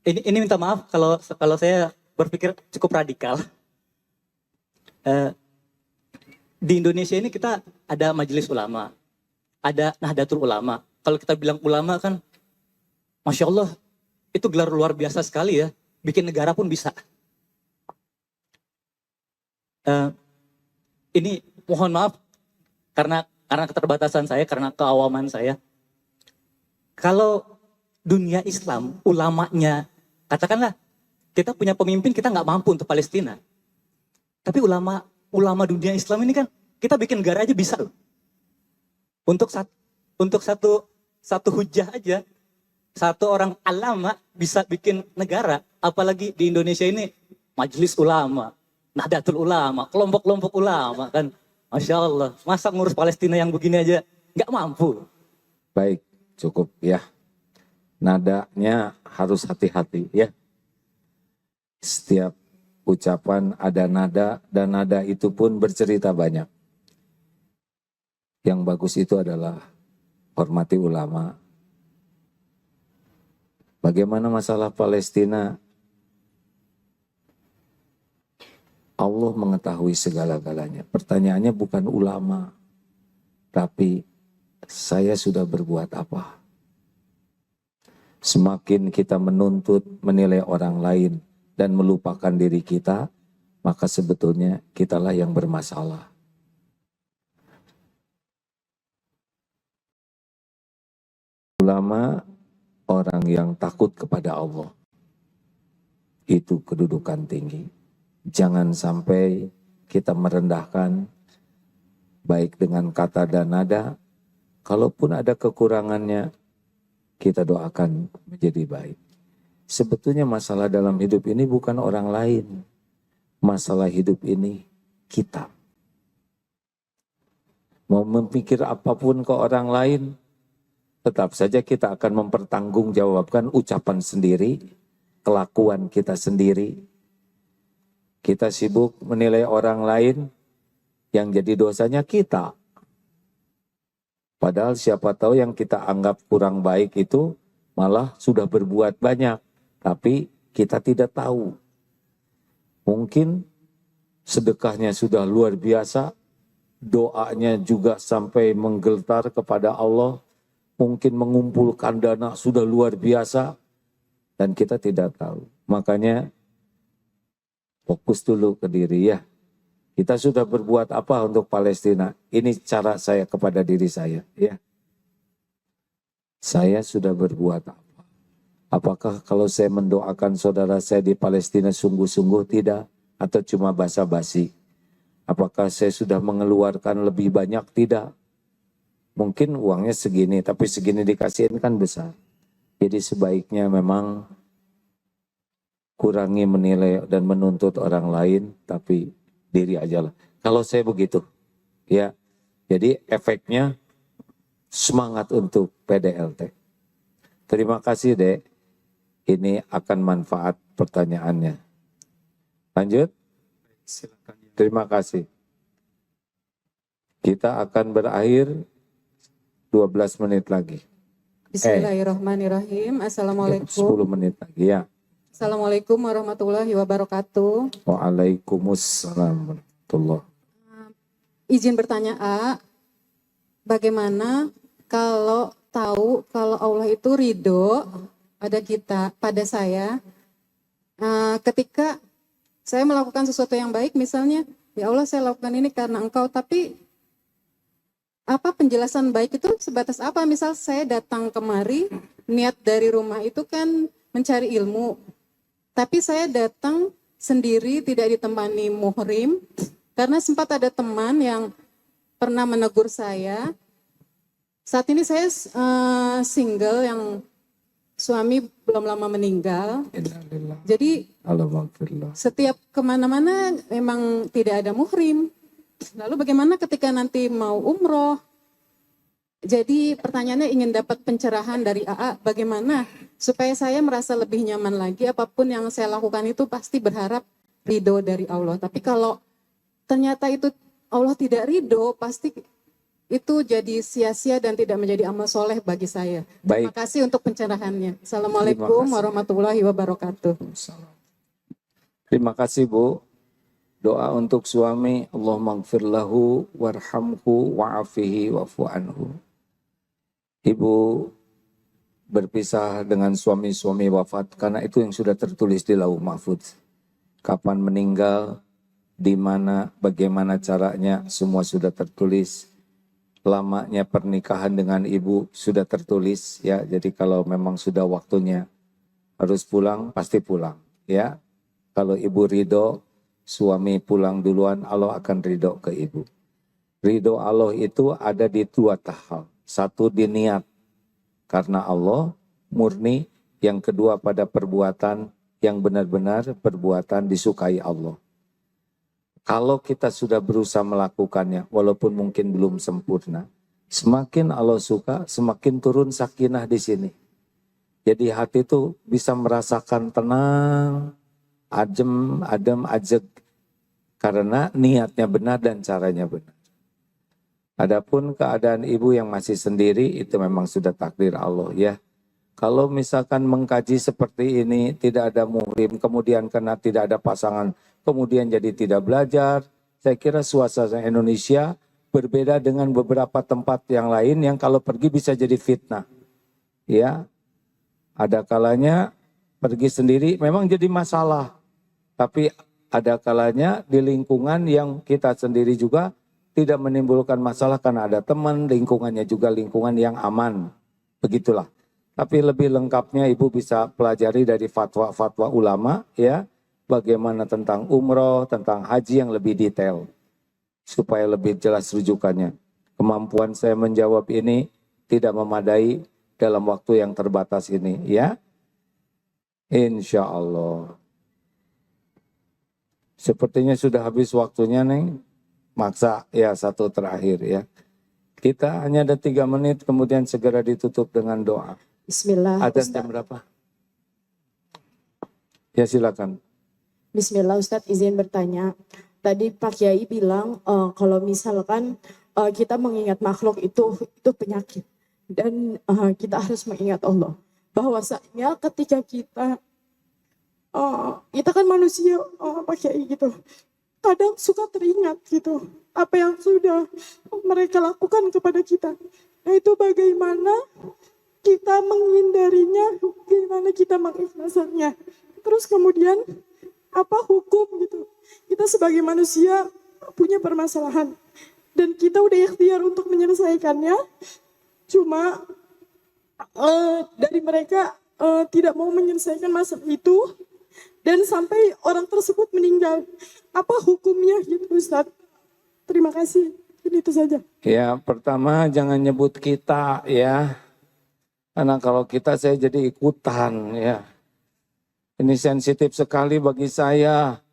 ini minta maaf kalau saya berpikir cukup radikal. Di Indonesia ini kita ada Majelis Ulama, ada Nahdlatul Ulama. Kalau kita bilang ulama kan, Masya Allah, itu gelar luar biasa sekali ya. Bikin negara pun bisa. Ini mohon maaf karena keterbatasan saya, karena keawaman saya. Kalau dunia Islam, ulamanya, katakanlah kita punya pemimpin, kita nggak mampu untuk Palestina. Tapi ulama dunia Islam ini kan, kita bikin negara aja bisa loh. Untuk satu hujah aja, satu orang alama bisa bikin negara. Apalagi di Indonesia ini, Majelis Ulama, Nahdlatul Ulama, kelompok-kelompok ulama kan. Masya Allah, masa ngurus Palestina yang begini aja nggak mampu. Baik, cukup ya. Nadanya harus hati-hati ya. Setiap ucapan ada nada, dan nada itu pun bercerita banyak. Yang bagus itu adalah hormati ulama. Bagaimana masalah Palestina? Allah mengetahui segala-galanya. Pertanyaannya bukan ulama, tapi saya sudah berbuat apa? Semakin kita menuntut, menilai orang lain, dan melupakan diri kita, maka sebetulnya kitalah yang bermasalah. Ulama, orang yang takut kepada Allah. Itu kedudukan tinggi. Jangan sampai kita merendahkan, baik dengan kata dan nada. Kalaupun ada kekurangannya, kita doakan menjadi baik. Sebetulnya masalah dalam hidup ini bukan orang lain. Masalah hidup ini kita. mau memikir apapun ke orang lain, tetap saja kita akan mempertanggungjawabkan ucapan sendiri, kelakuan kita sendiri. Kita sibuk menilai orang lain, yang jadi dosanya kita. Padahal siapa tahu yang kita anggap kurang baik itu malah sudah berbuat banyak, tapi kita tidak tahu. Mungkin sedekahnya sudah luar biasa, doanya juga sampai menggetar kepada Allah, mungkin mengumpulkan dana sudah luar biasa, dan kita tidak tahu. Makanya fokus dulu ke diri ya. Kita sudah berbuat apa untuk Palestina? Ini cara saya kepada diri saya ya. Saya sudah berbuat apa? Apakah kalau saya mendoakan saudara saya di Palestina sungguh-sungguh tidak? Atau cuma basa-basi? Apakah saya sudah mengeluarkan lebih banyak? Tidak. Mungkin uangnya segini, tapi segini dikasihin kan besar. Jadi sebaiknya memang kurangi menilai dan menuntut orang lain, tapi diri aja lah. Kalau saya begitu, ya. Jadi efeknya semangat untuk PDLT. Terima kasih, Dek. Ini akan manfaat pertanyaannya. Lanjut. Silakan. Terima kasih. Kita akan berakhir 12 menit lagi. Bismillahirrahmanirrahim. Assalamualaikum. 10 menit lagi ya. Assalamualaikum warahmatullahi wabarakatuh. Waalaikumsalam warahmatullahi. Izin bertanya, A, bagaimana kalau tahu kalau Allah itu ridho pada saya, ketika saya melakukan sesuatu yang baik, misalnya, ya Allah saya lakukan ini karena Engkau, tapi apa penjelasan baik itu sebatas apa? Misal saya datang kemari, niat dari rumah itu kan mencari ilmu. Tapi saya datang sendiri, tidak ditemani muhrim, karena sempat ada teman yang pernah menegur saya. Saat ini saya single, yang suami belum lama meninggal. Jadi setiap kemana-mana memang tidak ada muhrim. Lalu bagaimana ketika nanti mau umroh? Jadi pertanyaannya ingin dapat pencerahan dari AA, bagaimana supaya saya merasa lebih nyaman lagi, apapun yang saya lakukan itu pasti berharap ridho dari Allah. Tapi kalau ternyata itu Allah tidak ridho, pasti itu jadi sia-sia dan tidak menjadi amal soleh bagi saya. Baik. Terima kasih untuk pencerahannya. Assalamualaikum warahmatullahi wabarakatuh. Terima kasih Bu. Doa untuk suami, Allahumma gfir lahu warhamhu wa'afihi wa'fu anhu. Ibu berpisah dengan suami-suami wafat karena itu yang sudah tertulis di Lauh Mahfudz. Kapan meninggal, di mana, bagaimana caranya, semua sudah tertulis. Lamanya pernikahan dengan ibu sudah tertulis ya. Jadi kalau memang sudah waktunya harus pulang, pasti pulang ya. Kalau ibu ridho, suami pulang duluan, Allah akan ridho ke ibu. Ridho Allah itu ada di dua tahap. Satu di niat karena Allah murni, yang kedua pada perbuatan yang benar-benar perbuatan disukai Allah. Kalau kita sudah berusaha melakukannya, walaupun mungkin belum sempurna, semakin Allah suka, semakin turun sakinah di sini. Jadi hati itu bisa merasakan tenang, adem, ajeg, karena niatnya benar dan caranya benar. Adapun keadaan ibu yang masih sendiri, itu memang sudah takdir Allah ya. Kalau misalkan mengkaji seperti ini, tidak ada muhrim, kemudian karena tidak ada pasangan, kemudian jadi tidak belajar, saya kira suasana Indonesia berbeda dengan beberapa tempat yang lain yang kalau pergi bisa jadi fitnah. Ya, ada kalanya pergi sendiri memang jadi masalah, tapi ada kalanya di lingkungan yang kita sendiri juga tidak menimbulkan masalah karena ada teman, lingkungannya juga lingkungan yang aman. Begitulah. Tapi lebih lengkapnya ibu bisa pelajari dari fatwa-fatwa ulama ya, bagaimana tentang umroh, tentang haji yang lebih detail supaya lebih jelas rujukannya. Kemampuan saya menjawab ini tidak memadai dalam waktu yang terbatas ini ya. Insya Allah. Sepertinya sudah habis waktunya Neng. Maksa ya satu terakhir ya. Kita hanya ada 3 menit, kemudian segera ditutup dengan doa. Bismillah, Ada Ustaz. jam berapa? Ya silakan. Bismillah, Ustadz izin bertanya. Tadi Pak Kiai bilang kalau misalkan kita mengingat makhluk itu penyakit. Dan kita harus mengingat Allah. Bahwasanya ketika kita kan manusia, Pak Kiai gitu. Kadang suka teringat gitu. Apa yang sudah mereka lakukan kepada kita. Nah itu bagaimana kita menghindarinya, bagaimana kita mengikhlaskannya. Terus kemudian apa hukum gitu. Kita sebagai manusia punya permasalahan. Dan kita udah ikhtiar untuk menyelesaikannya. Cuma dari mereka tidak mau menyelesaikan masalah itu. Dan sampai orang tersebut meninggal. Apa hukumnya gitu Ustaz? Terima kasih. Ini itu saja. Ya, pertama jangan nyebut kita ya. Karena kalau kita saya jadi ikutan ya. Ini sensitif sekali bagi saya.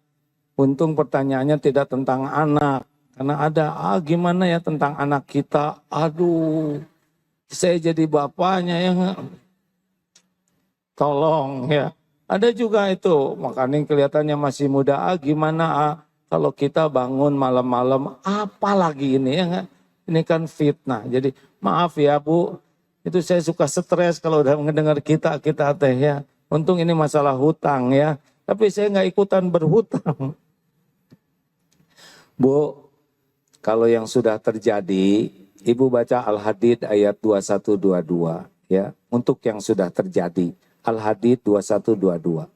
Untung pertanyaannya tidak tentang anak. Karena ada, gimana ya tentang anak kita. Aduh, saya jadi bapaknya ya. Tolong ya. Ada juga itu, makanya kelihatannya masih muda. Gimana kalau kita bangun malam-malam, apalagi ini ya nggak? Ini kan fitnah. Jadi maaf ya Bu, itu saya suka stres kalau udah mendengar kita teh ya. Untung ini masalah hutang ya, tapi saya nggak ikutan berhutang. Bu, kalau yang sudah terjadi, Ibu baca Al-Hadid ayat 21-22 ya. Untuk yang sudah terjadi. Al-Hadid 21-22.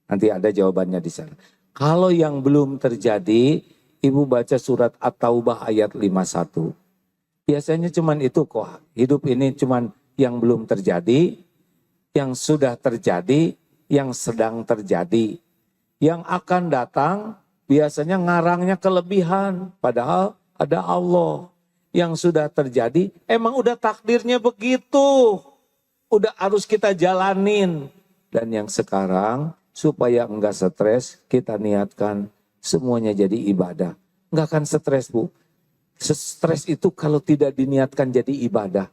Nanti ada jawabannya di sana. Kalau yang belum terjadi, Ibu baca surat At-Taubah ayat 51. Biasanya cuman itu kok. Hidup ini cuman yang belum terjadi, yang sudah terjadi, yang sedang terjadi. Yang akan datang biasanya ngarangnya kelebihan. Padahal ada Allah. Yang sudah terjadi emang udah takdirnya begitu. Udah harus kita jalanin. Dan yang sekarang supaya enggak stres kita niatkan semuanya jadi ibadah. Enggak akan stres Bu. Stres itu kalau tidak diniatkan jadi ibadah.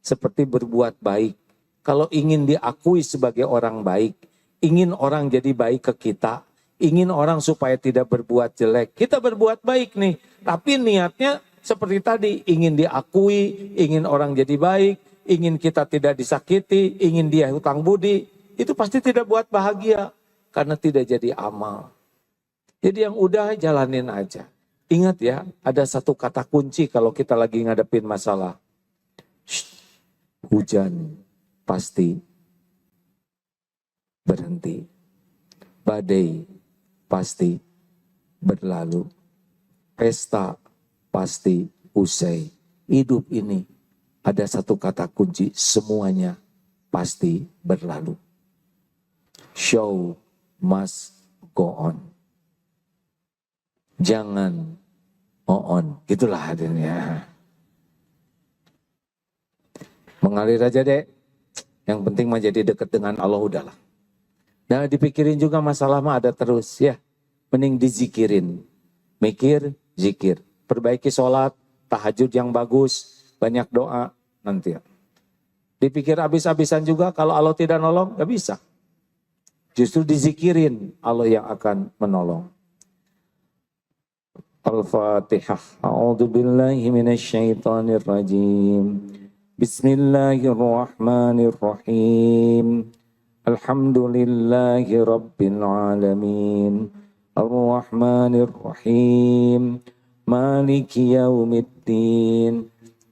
Seperti berbuat baik. Kalau ingin diakui sebagai orang baik. Ingin orang jadi baik ke kita. Ingin orang supaya tidak berbuat jelek. Kita berbuat baik nih. Tapi niatnya seperti tadi. Ingin diakui. Ingin orang jadi baik. Ingin kita tidak disakiti, ingin dia hutang budi, itu pasti tidak buat bahagia. Karena tidak jadi amal. Jadi yang udah jalanin aja. Ingat ya, ada satu kata kunci kalau kita lagi ngadepin masalah. Hujan pasti berhenti. Badai pasti berlalu. Pesta pasti usai. Hidup ini ada satu kata kunci, semuanya pasti berlalu. Show must go on. Jangan on. Itulah hadirnya. Mengalir aja deh. Yang penting mah jadi dekat dengan Allah udahlah. Nah dipikirin juga masalah mah ada terus ya. Mending dizikirin. Mikir, zikir. Perbaiki sholat, tahajud yang bagus. Banyak doa nanti. Dipikir habis-habisan juga kalau Allah tidak nolong, gak bisa. Justru dizikirin Allah yang akan menolong. Al-Fatihah. A'udzu billahi minasyaitonir rajim. Bismillahirrahmanirrahim. Alhamdulillahi rabbil alamin. Ar-Rahmanir Rahim. Maliki yaumiddin.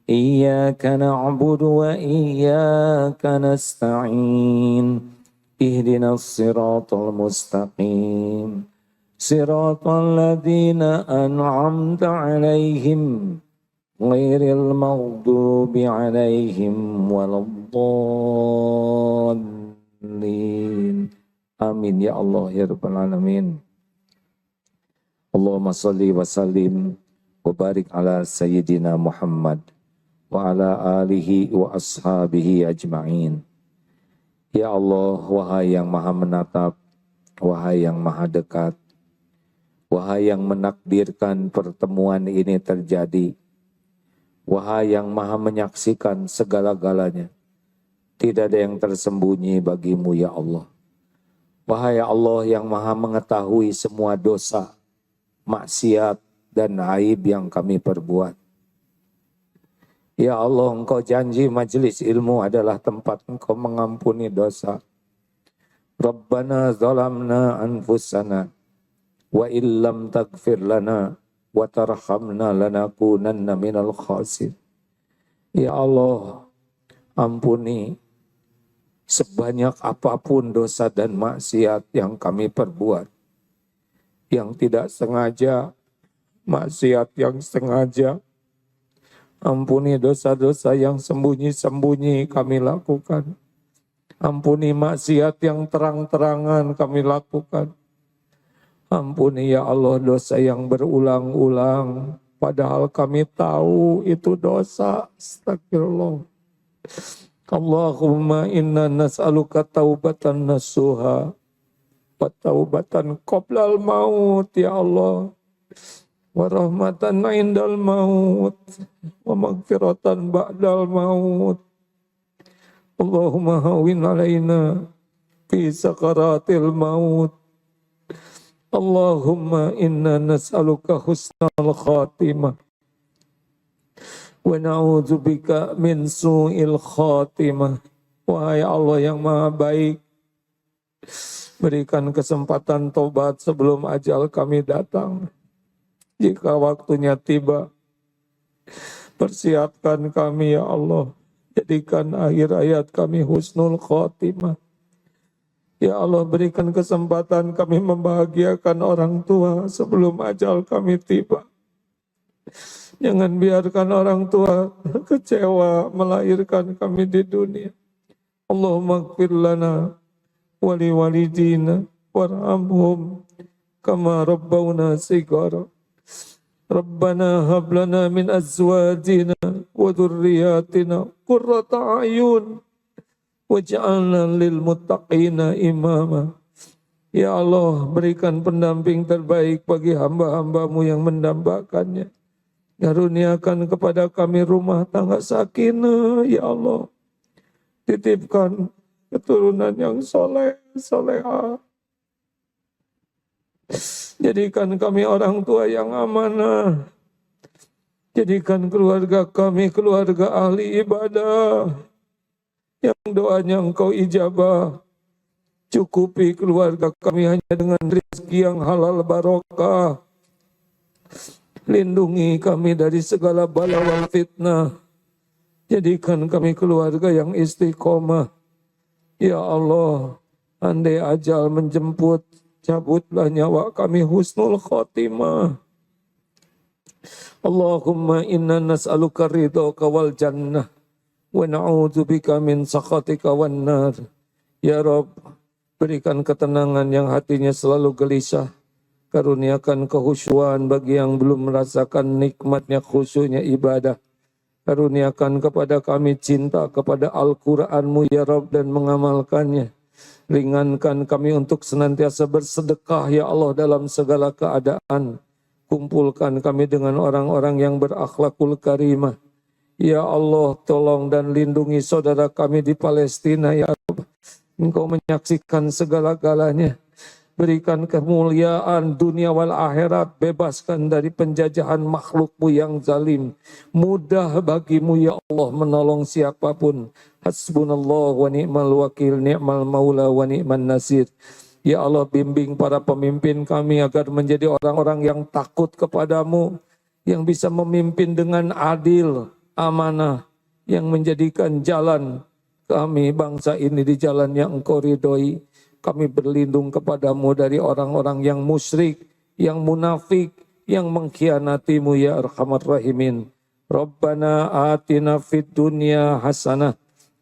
Iyyaka na'budu wa iyyaka nasta'in. Ihdinas siratal mustaqim. Siratal ladzina an'amta 'alaihim ghairil maghdubi 'alaihim waladdallin. Amin ya Allah ya rabbal alamin. Allahumma shalli wa sallim wa barik ala sayyidina Muhammad wa ala alihi wa ashabihi ajma'in. Ya Allah, wahai yang maha menatap, wahai yang maha dekat, wahai yang menakdirkan pertemuan ini terjadi, Wahai yang maha menyaksikan segala-galanya, tidak ada yang tersembunyi bagimu ya Allah. Wahai Allah yang maha mengetahui semua dosa, maksiat, dan aib yang kami perbuat. Ya Allah, Engkau janji majelis ilmu adalah tempat Engkau mengampuni dosa. Rabbana zalamna anfusana, wa illam taghfir lana, wa tarhamna lanakunanna minal khasir. Ya Allah, ampuni sebanyak apapun dosa dan maksiat yang kami perbuat. Yang tidak sengaja, maksiat yang sengaja. Ampuni dosa-dosa yang sembunyi-sembunyi kami lakukan. Ampuni maksiat yang terang-terangan kami lakukan. Ampuni ya Allah dosa yang berulang-ulang. Padahal kami tahu itu dosa. Astagfirullah. Allahumma inna nas'aluka taubatan nasuha. Wa taubatan qoblal maut ya Allah. Wa rahmatan indal maut. Wa maghfiratan ba'dal maut. Allahumma hawin alaina fi sakaratil maut. Allahumma inna nas'aluka husnal khatimah. Wa na'udzubika min su'il khatimah. Wahai Allah yang maha baik, berikan kesempatan tobat sebelum ajal kami datang. Jika waktunya tiba, persiapkan kami ya Allah. Jadikan akhir hayat kami husnul khatimah. Ya Allah, berikan kesempatan kami membahagiakan orang tua sebelum ajal kami tiba. Jangan biarkan orang tua kecewa melahirkan kami di dunia. Allahumma ighfir lana wa li walidina warhamhum kama rabbawna shighara. Rabbana hab lana min azwajina wa dhurriyyatina qurrata a'yun waj'alna lil muttaqina imama. Ya Allah, berikan pendamping terbaik bagi hamba-hambamu yang mendambakannya. Karuniakan kepada kami rumah tangga sakinah, ya Allah. Titipkan keturunan yang soleh, solehah. Jadikan kami orang tua yang amanah. Jadikan keluarga kami keluarga ahli ibadah. Yang doanya Engkau ijabah. Cukupi keluarga kami hanya dengan rezeki yang halal barokah. Lindungi kami dari segala bala wal fitnah. Jadikan kami keluarga yang istiqomah. Ya Allah, andai ajal menjemput, cabutlah nyawa kami husnul khotimah. Allahumma inna nas'aluka ridhaka wal jannah wa na'udzubika min sakhatika wan nar. Ya Rabb, berikan ketenangan yang hatinya selalu gelisah. Karuniakan kehusyuan bagi yang belum merasakan nikmatnya khusyuknya ibadah. Karuniakan kepada kami cinta kepada Al-Quran-Mu ya Rabb dan mengamalkannya. Ringankan kami untuk senantiasa bersedekah ya Allah dalam segala keadaan. Kumpulkan kami dengan orang-orang yang berakhlakul karimah. Ya Allah, tolong dan lindungi saudara kami di Palestina ya Rabb. Engkau menyaksikan segala-galanya. Berikan kemuliaan dunia wal akhirat. Bebaskan dari penjajahan makhluk-Mu yang zalim. Mudah bagimu ya Allah menolong siapapun. Hasbunallah wa ni'mal wakil, ni'mal maula wa ni'man nasir. Ya Allah, bimbing para pemimpin kami agar menjadi orang-orang yang takut kepadamu. Yang bisa memimpin dengan adil, amanah. Yang menjadikan jalan kami bangsa ini di jalan yang Engkau ridhoi. Kami berlindung kepadamu dari orang-orang yang musyrik, yang munafik, yang mengkhianati-Mu ya Arhamar Rahimin. Rabbana atina fid dunya hasanah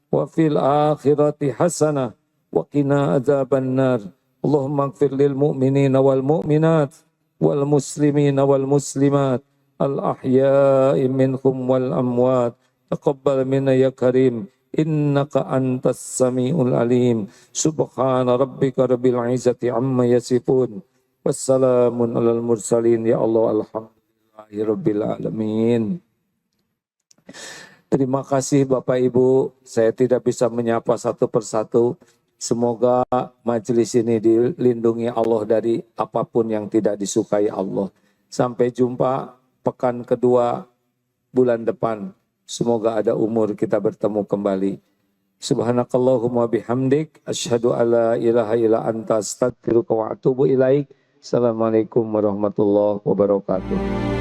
wa fil akhirati hasanah wa qina adzabannar. Allahumma ighfir lil mu'minina wal mu'minat wal muslimina wal muslimat al ahya'i minhum wal amwat. Taqabbal minna ya karim. Innaka antas sami'ul alim. Subhana rabbika rabbil izzati amma yasifun. Wassalamun alal mursalin. Ya Allah, alhamdulillahi rabbil alamin. Terima kasih Bapak Ibu, saya tidak bisa menyapa satu persatu. Semoga majelis ini dilindungi Allah dari apapun yang tidak disukai Allah. Sampai jumpa pekan kedua bulan depan. Semoga ada umur kita bertemu kembali. Subhanakallahumma bihamdik, asyhadu alla ilaha illa anta astaghfiruka wa atubu ilaik. Assalamualaikum warahmatullahi wabarakatuh.